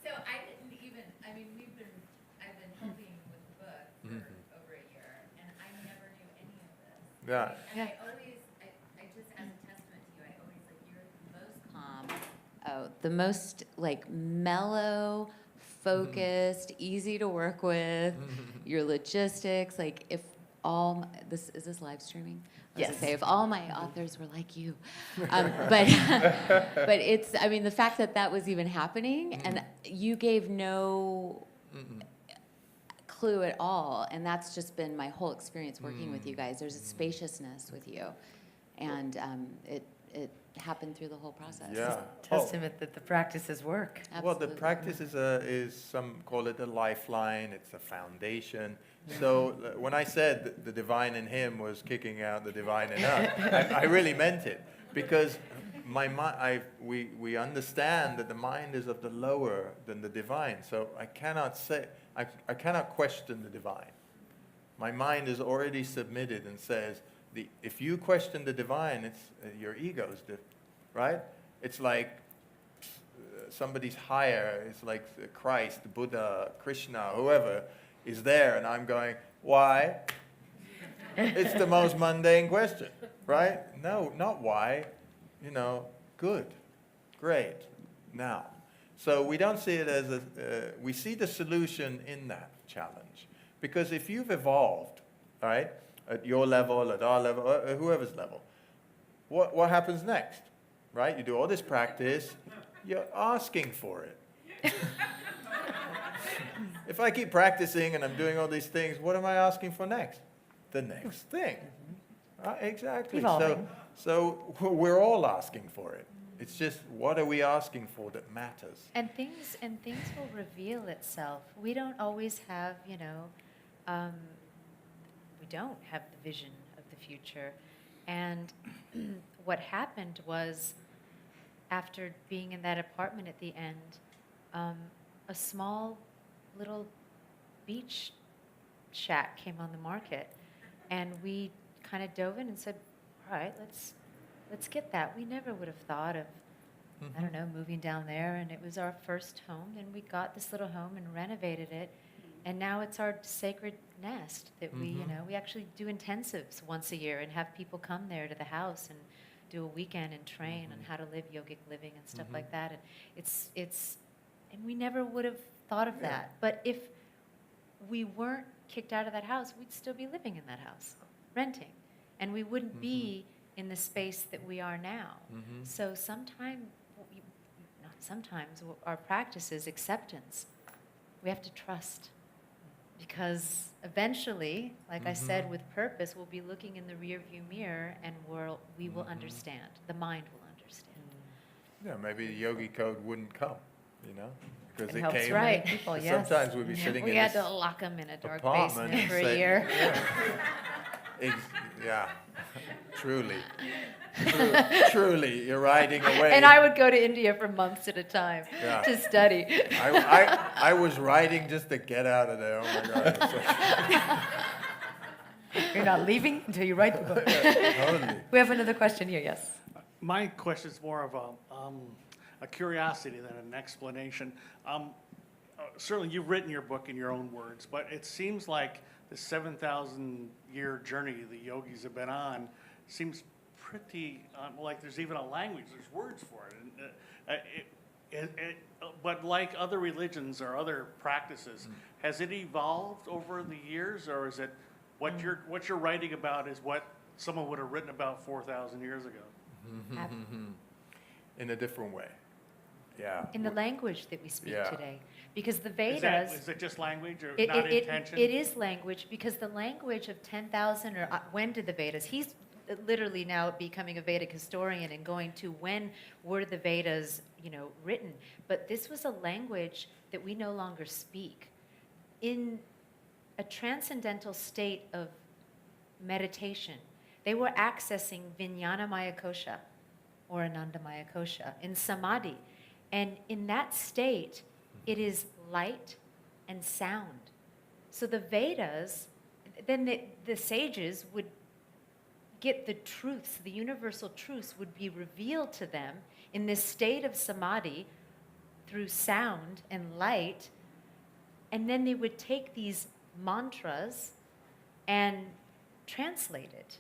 So I didn't even, I mean, I've been helping with the book for over a year, and I never knew any of this. Yeah. And I always, I just, as a testament to you, I always, like, you're the most calm. The most, like, mellow, focused, easy to work with, your logistics, like, if all, is this live streaming? I was gonna say, if all my authors were like you. But it's, I mean, the fact that was even happening, and you gave no clue at all, and that's just been my whole experience working with you guys. There's a spaciousness with you, and it happened through the whole process. Yeah. Testament that the practices work. Well, the Absolutely. practice is some call it a lifeline. It's a foundation. So when I said the divine in him was kicking out the divine in us, I really meant it, because my mind, we understand that the mind is of the lower than the divine. So I cannot say, I cannot question the divine. My mind is already submitted and says, if you question the divine, it's your ego's, right? It's like somebody's higher. It's like Christ, Buddha, Krishna, whoever is there, and I'm going, why? It's the most mundane question, right? No, not why. You know, good, great, now. So we don't see it as we see the solution in that challenge, Because if you've evolved, all right, at your level, at our level, at whoever's level, what happens next, right? You do all this practice, you're asking for it. If I keep practicing and I'm doing all these things, what am I asking for next? The next thing. Exactly. Evolving. So we're all asking for it. It's just, what are we asking for that matters? And things will reveal itself. We don't always have, we don't have the vision of the future. And what happened was, after being in that apartment at the end, a small little beach shack came on the market, and we kind of dove in and said, all right, let's get that. We never would have thought of, I don't know, moving down there, and it was our first home, and we got this little home and renovated it, and now it's our sacred nest that we actually do intensives once a year and have people come there to the house and do a weekend and train on how to live yogic living and stuff like that. And it's and we never would have thought of that. But if we weren't kicked out of that house, we'd still be living in that house, renting, and we wouldn't be in the space that we are now. So sometimes our practice is acceptance. We have to trust, because eventually, like I said, with purpose, we'll be looking in the rearview mirror, and we will understand. The mind will understand. Yeah, maybe the Yogi Code wouldn't come, because It it helps came. right. people, yes. Sometimes we'd be sitting We in had this to lock them in a dark apartment basement for and a say- year. Yeah, truly. Truly, you're riding away. And I would go to India for months at a time to study. I was riding just to get out of there. Oh my God. It's so- You're not leaving until you write the book. Totally. We have another question here, yes. My question is more of a curiosity than an explanation. Certainly, you've written your book in your own words, but it seems like the 7,000-year journey the yogis have been on seems pretty like there's even a language, there's words for it. But like other religions or other practices, has it evolved over the years, or is it what you're writing about is what someone would have written about 4,000 years ago? In a different way. Yeah. In the language that we speak Yeah. today. Because the Is Vedas... it just language or It, not it, intention? it is language, because the language of 10,000, or when did the Vedas, he's literally now becoming a Vedic historian and going to when were the Vedas, written. But this was a language that we no longer speak. In a transcendental state of meditation, they were accessing Vijnanamaya Kosha or Anandamaya Kosha in Samadhi. And in that state, it is light and sound. So the Vedas, then the sages would get the truths, the universal truths would be revealed to them in this state of Samadhi through sound and light. And then they would take these mantras and translate it.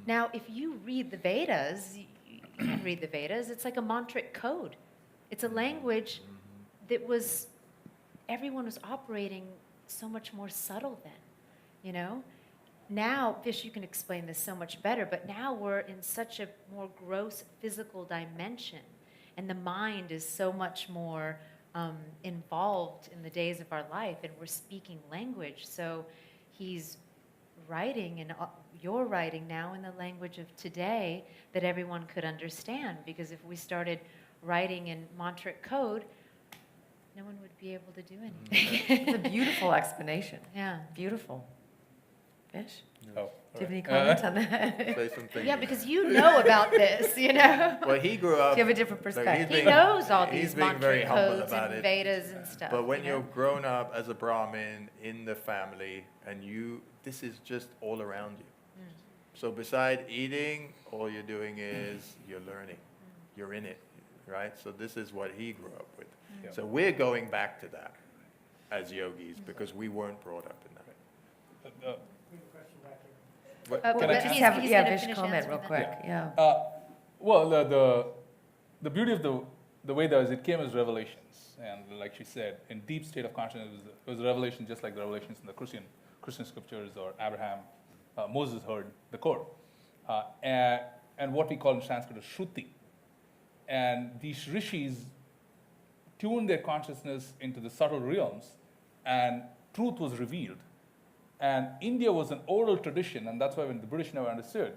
Now, if you read the Vedas, you can read the Vedas, it's like a mantric code. It's a language that everyone was operating so much more subtle then, Now, Vish, you can explain this so much better, but now we're in such a more gross physical dimension, and the mind is so much more involved in the days of our life, and we're speaking language. So he's writing, and you're writing now in the language of today that everyone could understand, because if we started writing in mantric code, no one would be able to do anything. It's a beautiful explanation. Yeah. Beautiful. Fish? Oh, Do you have any comments on that? Say something. Yeah, because you know about this, Well, he grew up. You have a different like, perspective. He knows all he's these being very mantra humble codes about and it. Vedas and stuff. But when you know? you're grown up as a Brahmin in the family, and this is just all around you. So beside eating, all you're doing is you're learning. You're in it, right? So this is what he grew up with. Yeah. So we're going back to that as yogis because we weren't brought up in that. What- Well, Can I Let's he's- just have, he's yeah, gonna Vish finish comment answering real that. quick, yeah. Well, the beauty of the Vedas, it came as revelations, and like she said, in deep state of consciousness, it was a revelation just like the revelations in the Christian Christian scriptures or Abraham, Moses heard the code. And what we call in Sanskrit is Shruti. And these rishis tuned their consciousness into the subtle realms, and truth was revealed. And India was an oral tradition, and that's why when the British never understood,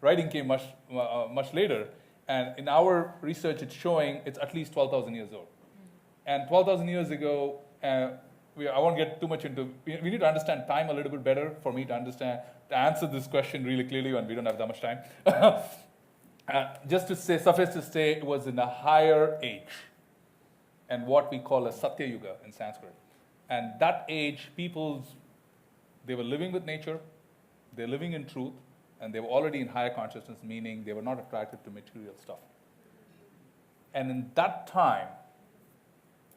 writing came much later. And in our research, it's showing it's at least 12,000 years old. And 12,000 years ago, I won't get too much into, we need to understand time a little bit better for me to answer this question really clearly, and we don't have that much time. Just to say, suffice to say, it was in a higher age, and what we call a Satya Yuga in Sanskrit. And that age, they were living with nature, they're living in truth, and they were already in higher consciousness, meaning they were not attracted to material stuff. And in that time,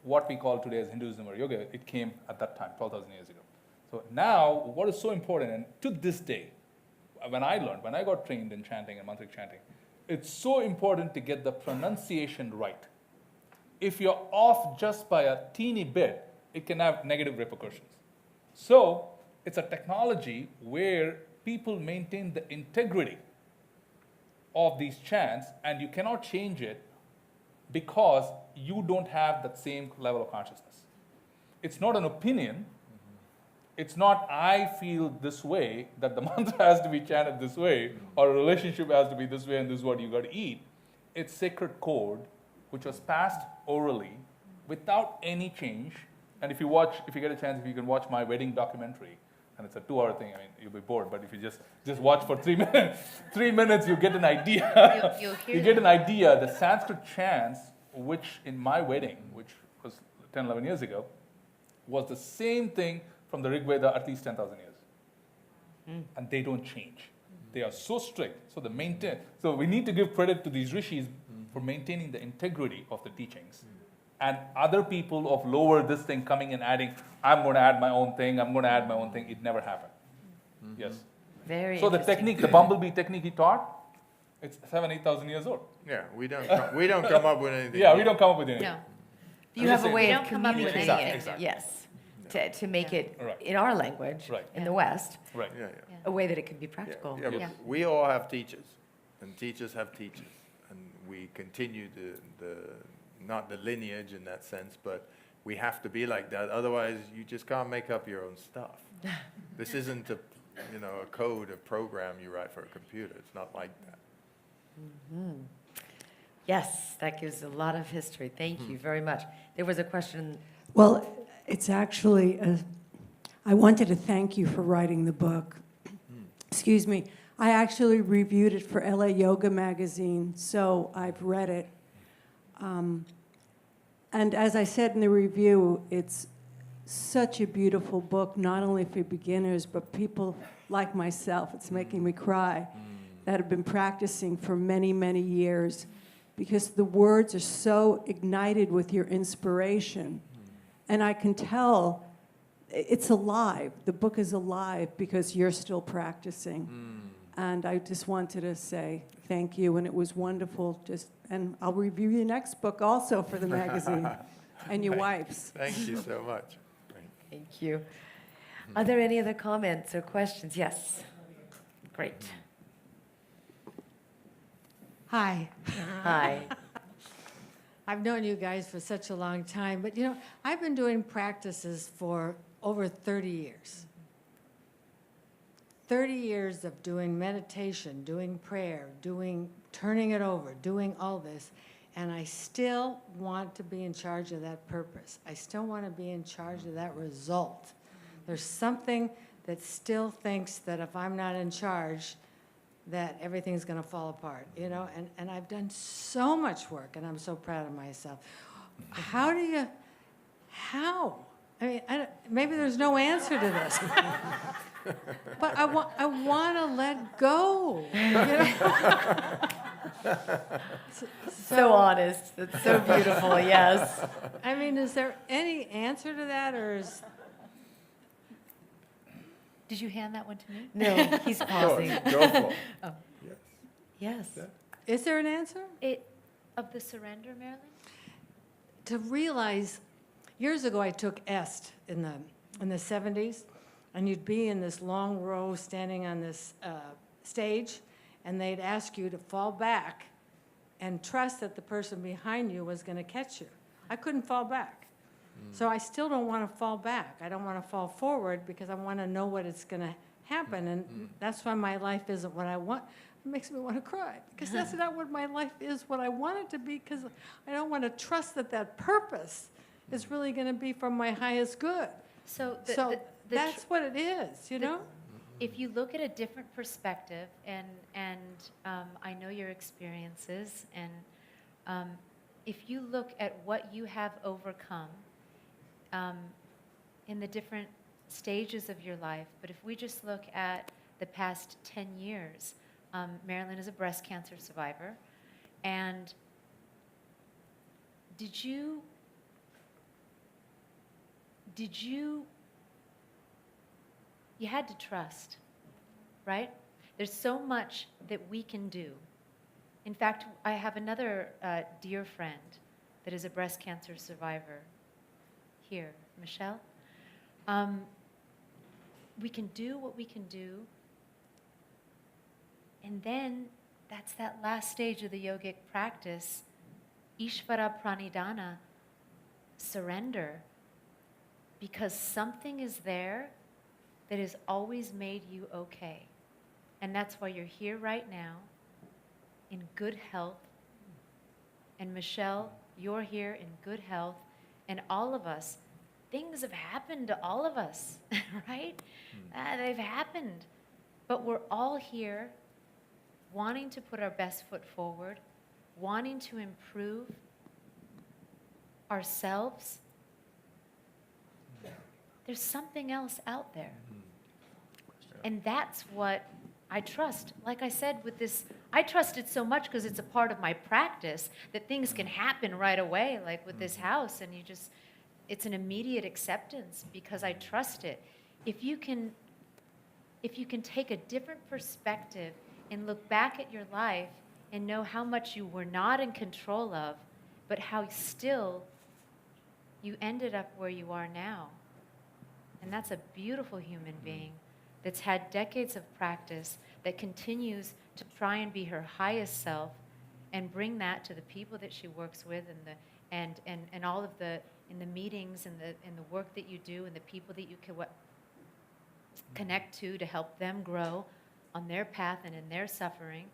what we call today as Hinduism or yoga, it came at that time, 12,000 years ago. So now, what is so important, and to this day, when I got trained in chanting and mantric chanting, it's so important to get the pronunciation right. If you're off just by a teeny bit, it can have negative repercussions. So it's a technology where people maintain the integrity of these chants, and you cannot change it because you don't have that same level of consciousness. It's not an opinion. It's not, I feel this way, that the mantra has to be chanted this way, or a relationship has to be this way, and this is what you got to eat. It's sacred code, which was passed orally, without any change. And if you get a chance, if you can watch my wedding documentary, and it's a 2-hour thing, I mean, you'll be bored, but if you just watch for 3 minutes, 3 minutes, you get an idea. You'll hear You get an idea. The Sanskrit chants, which in my wedding, which was 10, 11 years ago, was the same thing from the Rig Veda at least 10,000 years. And they don't change. They are so strict. So we need to give credit to these rishis for maintaining the integrity of the teachings. And other people of lower this thing coming and adding, I'm going to add my own thing, it never happened. Yes. Very So the interesting. technique, the bumblebee technique he taught, it's 7,000, 8,000 years old. Yeah, we don't come up with anything. Yeah, we don't come up with anything. No. You have a saying- way We of don't come up with communicating anything. it, Exactly. yes, to make it Right. in our language, Right. in the West, Right. Yeah, a way that it can be yeah. practical. Yeah, but Yeah. we all have teachers, and teachers have teachers, and we continue not the lineage in that sense, but we have to be like that. Otherwise, you just can't make up your own stuff. This isn't a code, a program you write for a computer. It's not like that. Yes, that gives a lot of history. Thank you very much. There was a question. Well, it's actually, I wanted to thank you for writing the book. Excuse me. I actually reviewed it for LA Yoga magazine, so I've read it. And as I said in the review, it's such a beautiful book, not only for beginners, but people like myself. It's making me cry, that have been practicing for many, many years, because the words are so ignited with your inspiration. And I can tell it's alive. The book is alive because you're still practicing. And I just wanted to say thank you, and it was wonderful. And I'll review your next book also for the magazine, and your wife's. Thank you so much. Thank you. Are there any other comments or questions? Yes. Great. Hi. Hi. I've known you guys for such a long time, but I've been doing practices for over 30 years. 30 years of doing meditation, doing prayer, turning it over, doing all this, and I still want to be in charge of that purpose. I still want to be in charge of that result. There's something that still thinks that if I'm not in charge, that everything's going to fall apart, and I've done so much work, and I'm so proud of myself. How? I mean, maybe there's no answer to this, but I want to let go. So honest. That's so beautiful. Yes. I mean, is there any answer to that, or is... Did you hand that one to me? No, he's pausing. Go for it. Oh. Yes. Yes. Is there an answer? Of the surrender, Marilyn? To realize, years ago I took EST in the 70s, And you'd be in this long row standing on this stage, and they'd ask you to fall back and trust that the person behind you was going to catch you. I couldn't fall back. So I still don't want to fall back. I don't want to fall forward because I want to know what is going to happen. And that's why my life isn't what I want. It makes me want to cry because that's not what my life is, what I want it to be, because I don't want to trust that that purpose is really going to be for my highest good. So, So that's what it is, you know? if you look at a different perspective, and I know your experiences, and if you look at what you have overcome in the different stages of your life, but if we just look at the past 10 years, Marilyn is a breast cancer survivor, and did you had to trust, right? There's so much that we can do. In fact, I have another dear friend that is a breast cancer survivor here, Michelle. We can do what we can do, and then that's that last stage of the yogic practice, Ishvara Pranidhana, surrender, because something is there that has always made you okay. And that's why you're here right now, in good health. And Michelle, you're here in good health. And all of us, things have happened to all of us, right? They've happened. But we're all here wanting to put our best foot forward, wanting to improve ourselves. There's something else out there. And that's what I trust. Like I said with this, I trust it so much because it's a part of my practice that things can happen right away, like with this house, and it's an immediate acceptance because I trust it. If you can take a different perspective and look back at your life and know how much you were not in control of, but how still you ended up where you are now. And that's a beautiful human being that's had decades of practice, that continues to try and be her highest self and bring that to the people that she works with, and all of the in the meetings and the work that you do and the people that you connect to help them grow on their path and in their suffering.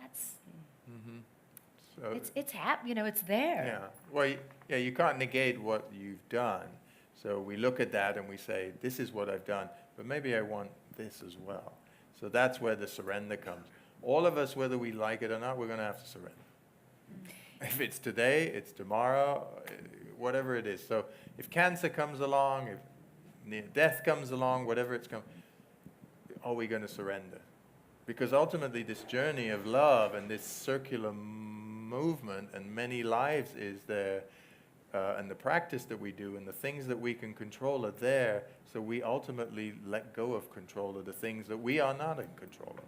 That's So, it's it's there. yeah. Well, yeah, you can't negate what you've done. So we look at that and we say, this is what I've done, but maybe I want this as well. So that's where the surrender comes. All of us, whether we like it or not, we're going to have to surrender. If it's today, it's tomorrow, whatever it is. So if cancer comes along, if near death comes along, whatever it's come, are we going to surrender? Because ultimately this journey of love and this circular movement and many lives is there, and the practice that we do and the things that we can control are there, so we ultimately let go of control of the things that we are not in control of.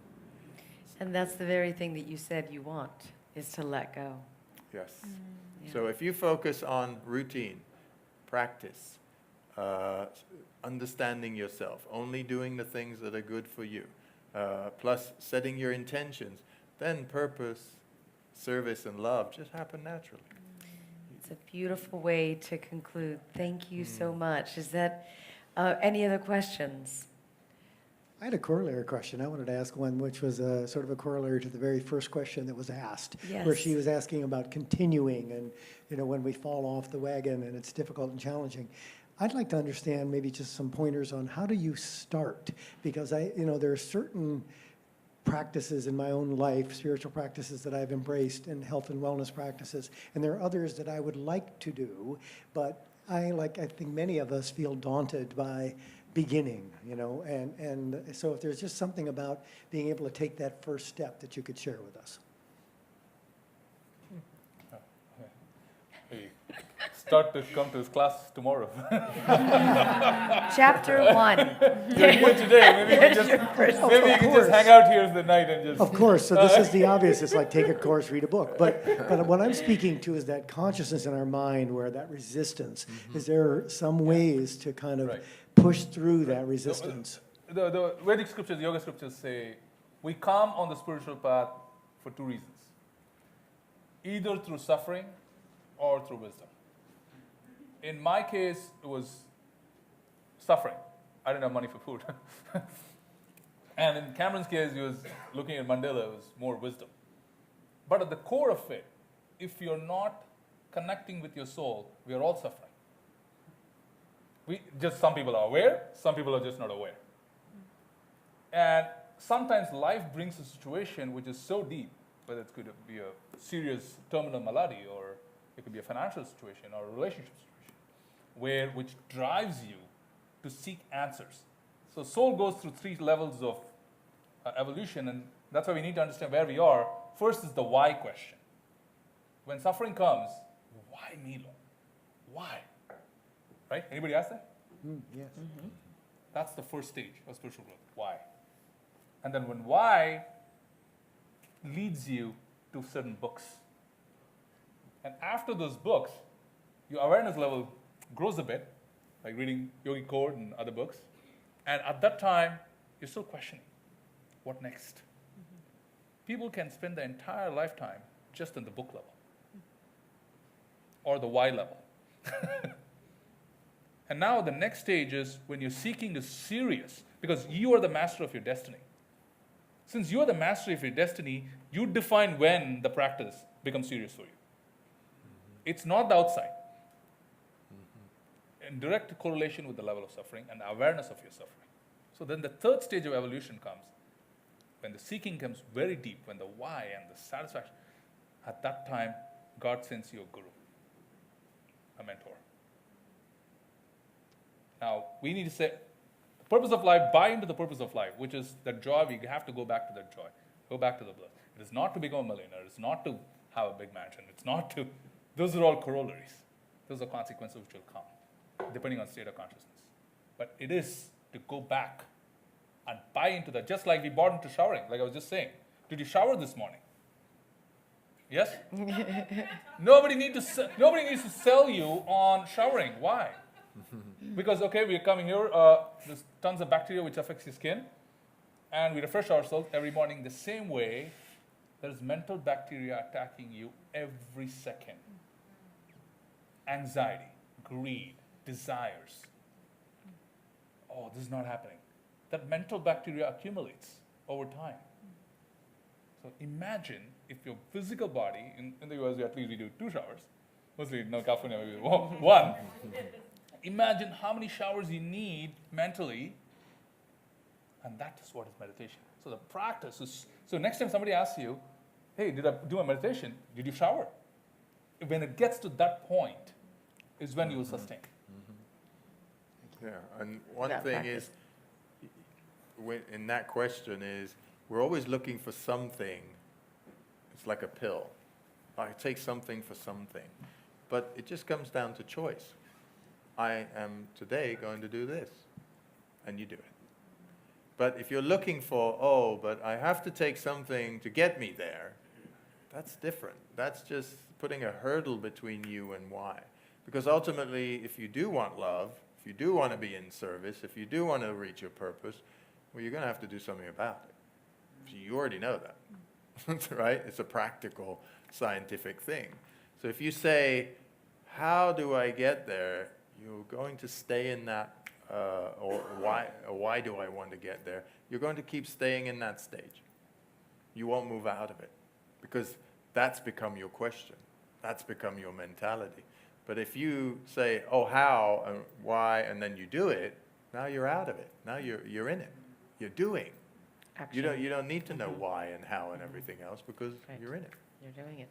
And that's the very thing that you said you want, is to let go. Yes. Yeah. So if you focus on routine, practice, understanding yourself, only doing the things that are good for you, plus setting your intentions, then purpose, service, and love just happen naturally. It's a beautiful way to conclude. Thank you so much. Is that any other questions? I had a corollary question. I wanted to ask one, which was sort of a corollary to the very first question that was asked, where she was asking about continuing and, when we fall off the wagon and it's difficult and challenging. I'd like to understand maybe just some pointers on how do you start? Because there are certain practices in my own life, spiritual practices that I've embraced, and health and wellness practices, and there are others that I would like to do, but I think many of us feel daunted by beginning, and so if there's just something about being able to take that first step that you could share with us. start to come to his class tomorrow. Chapter 1. You're here today. Maybe you can just hang out here the night and just. Of course, so this is the obvious. It's like take a course, read a book. But what I'm speaking to is that consciousness in our mind where that resistance, is there some ways to kind of push through that resistance? The Vedic scriptures, yoga scriptures say, we come on the spiritual path for two reasons. Either through suffering or through wisdom. In my case, it was suffering. I didn't have money for food. And in Cameron's case, he was looking at Mandela, it was more wisdom. But at the core of it, if you're not connecting with your soul, we are all suffering. Some people are aware, some people are just not aware. And sometimes life brings a situation which is so deep, whether it could be a serious terminal malady, or it could be a financial situation or a relationship situation, which drives you to seek answers. So soul goes through 3 levels of evolution, and that's why we need to understand where we are. First is the why question. When suffering comes, why me, Lord? Why? Right? Anybody ask that? Yes. That's the first stage of spiritual growth. Why? And then when why leads you to certain books. And after those books, your awareness level grows a bit, like reading Yogi Code and other books. And at that time, you're still questioning, what next? People can spend their entire lifetime just in the book level or the why level. And now the next stage is when you're seeking is serious, because you are the master of your destiny. Since you are the master of your destiny, you define when the practice becomes serious for you. It's not the outside. In direct correlation with the level of suffering and the awareness of your suffering. So then the third stage of evolution comes, when the seeking comes very deep, when the why and the satisfaction, at that time, God sends you a guru, a mentor. Now, we need to say, the purpose of life, buy into the purpose of life, which is that joy. We have to go back to that joy, go back to the bliss. It is not to become a millionaire. It's not to have a big mansion. It's not to, those are all corollaries. Those are consequences which will come, depending on state of consciousness. But it is to go back and buy into that, just like we bought into showering, like I was just saying. Did you shower this morning? Yes? Nobody needs to sell you on showering. Why? Because, okay, we're coming here, there's tons of bacteria which affects your skin, and we refresh ourselves every morning the same way. There's mental bacteria attacking you every second. Anxiety, greed, desires. Oh, this is not happening. That mental bacteria accumulates over time. So imagine if your physical body, in the US, at least we do 2 showers. Mostly in California, maybe 1. Imagine how many showers you need mentally, and that is what is meditation. So the practice is, so next time somebody asks you, hey, did I do a meditation? Did you shower? When it gets to that point is when you will sustain. Yeah, and one thing is, in that question is, we're always looking for something. It's like a pill. I take something for something. But it just comes down to choice. I am today going to do this, and you do it. But if you're looking for, but I have to take something to get me there, that's different. That's just putting a hurdle between you and why. Because ultimately, if you do want love, if you do want to be in service, if you do want to reach your purpose, well, you're going to have to do something about it. You already know that, right? It's a practical, scientific thing. So if you say, how do I get there? You're going to stay in that, or why do I want to get there? You're going to keep staying in that stage. You won't move out of it because that's become your question. That's become your mentality. But if you say, how and why, and then you do it, now you're out of it. Now you're in it. You're doing. Action. You don't need to know why and how and everything else because you're in it. You're doing it.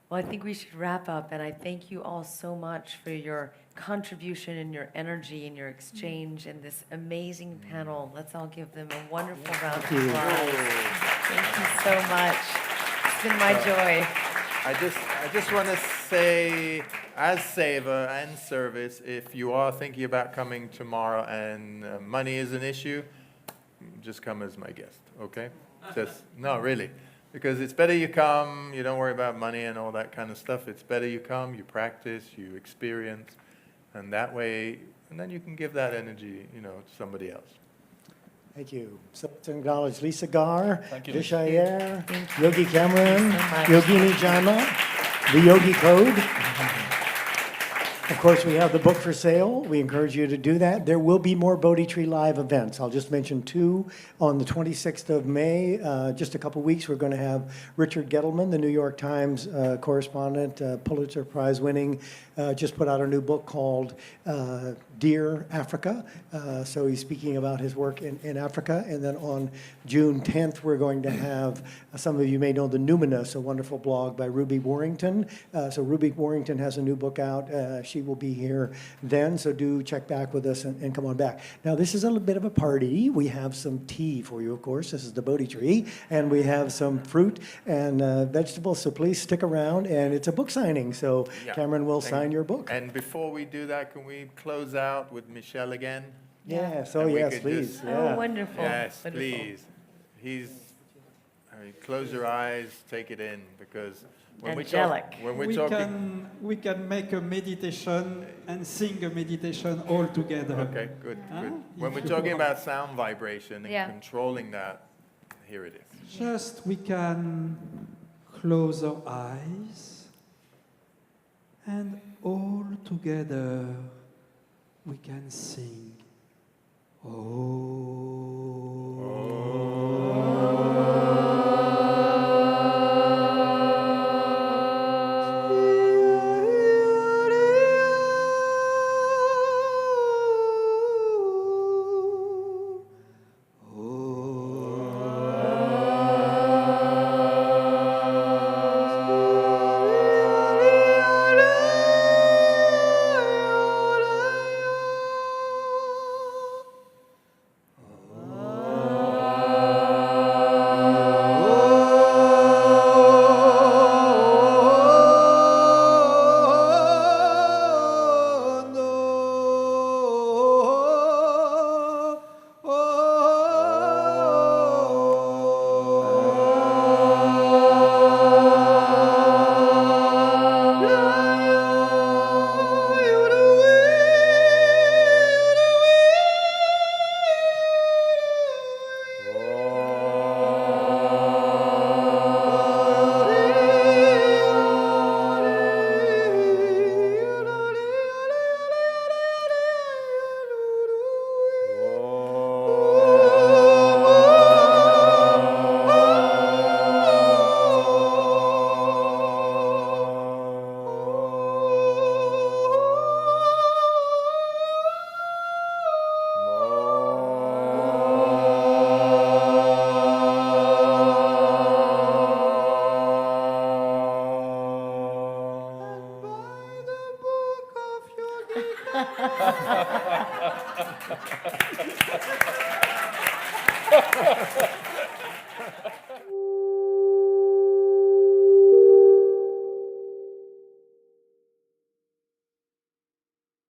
Well, I think we should wrap up, and I thank you all so much for your contribution and your energy and your exchange in this amazing panel. Let's all give them a wonderful round of applause. Thank you so much. It's been my joy. I just want to say, as savor and service, if you are thinking about coming tomorrow and money is an issue, just come as my guest, okay? Just, no, really. Because it's better you come, you don't worry about money and all that kind of stuff. It's better you come, you practice, you experience, and that way, and then you can give that energy, to somebody else. Thank you. So to acknowledge Lisa Gar, Thank you. Vish Iyer, Thank Yogi Cameron, Thank you so much. Yogini Jaima, the Yogi Code. Of course, we have the book for sale. We encourage you to do that. There will be more Bodhi Tree Live events. I'll just mention 2 on the 26th of May. Just a couple weeks, we're going to have Richard Gettleman, the New York Times correspondent, Pulitzer Prize winning, just put out a new book called Dear Africa. So he's speaking about his work in Africa. And then on June 10th, we're going to have, some of you may know the Numinous, a wonderful blog by Ruby Warrington. So Ruby Warrington has a new book out. She will be here then, so do check back with us and come on back. Now, this is a little bit of a party. We have some tea for you, of course. This is the Bodhi tree. And we have some fruit and vegetables, so please stick around. And it's a book signing, so Yeah. Cameron will sign your book. And before we do that, can we close out with Michelle again? Yes, And we yes, could please. just- Yeah. Oh, wonderful. Yes, Wonderful. please. Close your eyes, take it in, because when Angelic. we're talking, we can make a meditation and sing a meditation all together. okay, good, good. When If we're you talking want. about sound vibration and Yeah. controlling that, here it is. Just we can close our eyes and all together we can sing. Ha ha ha.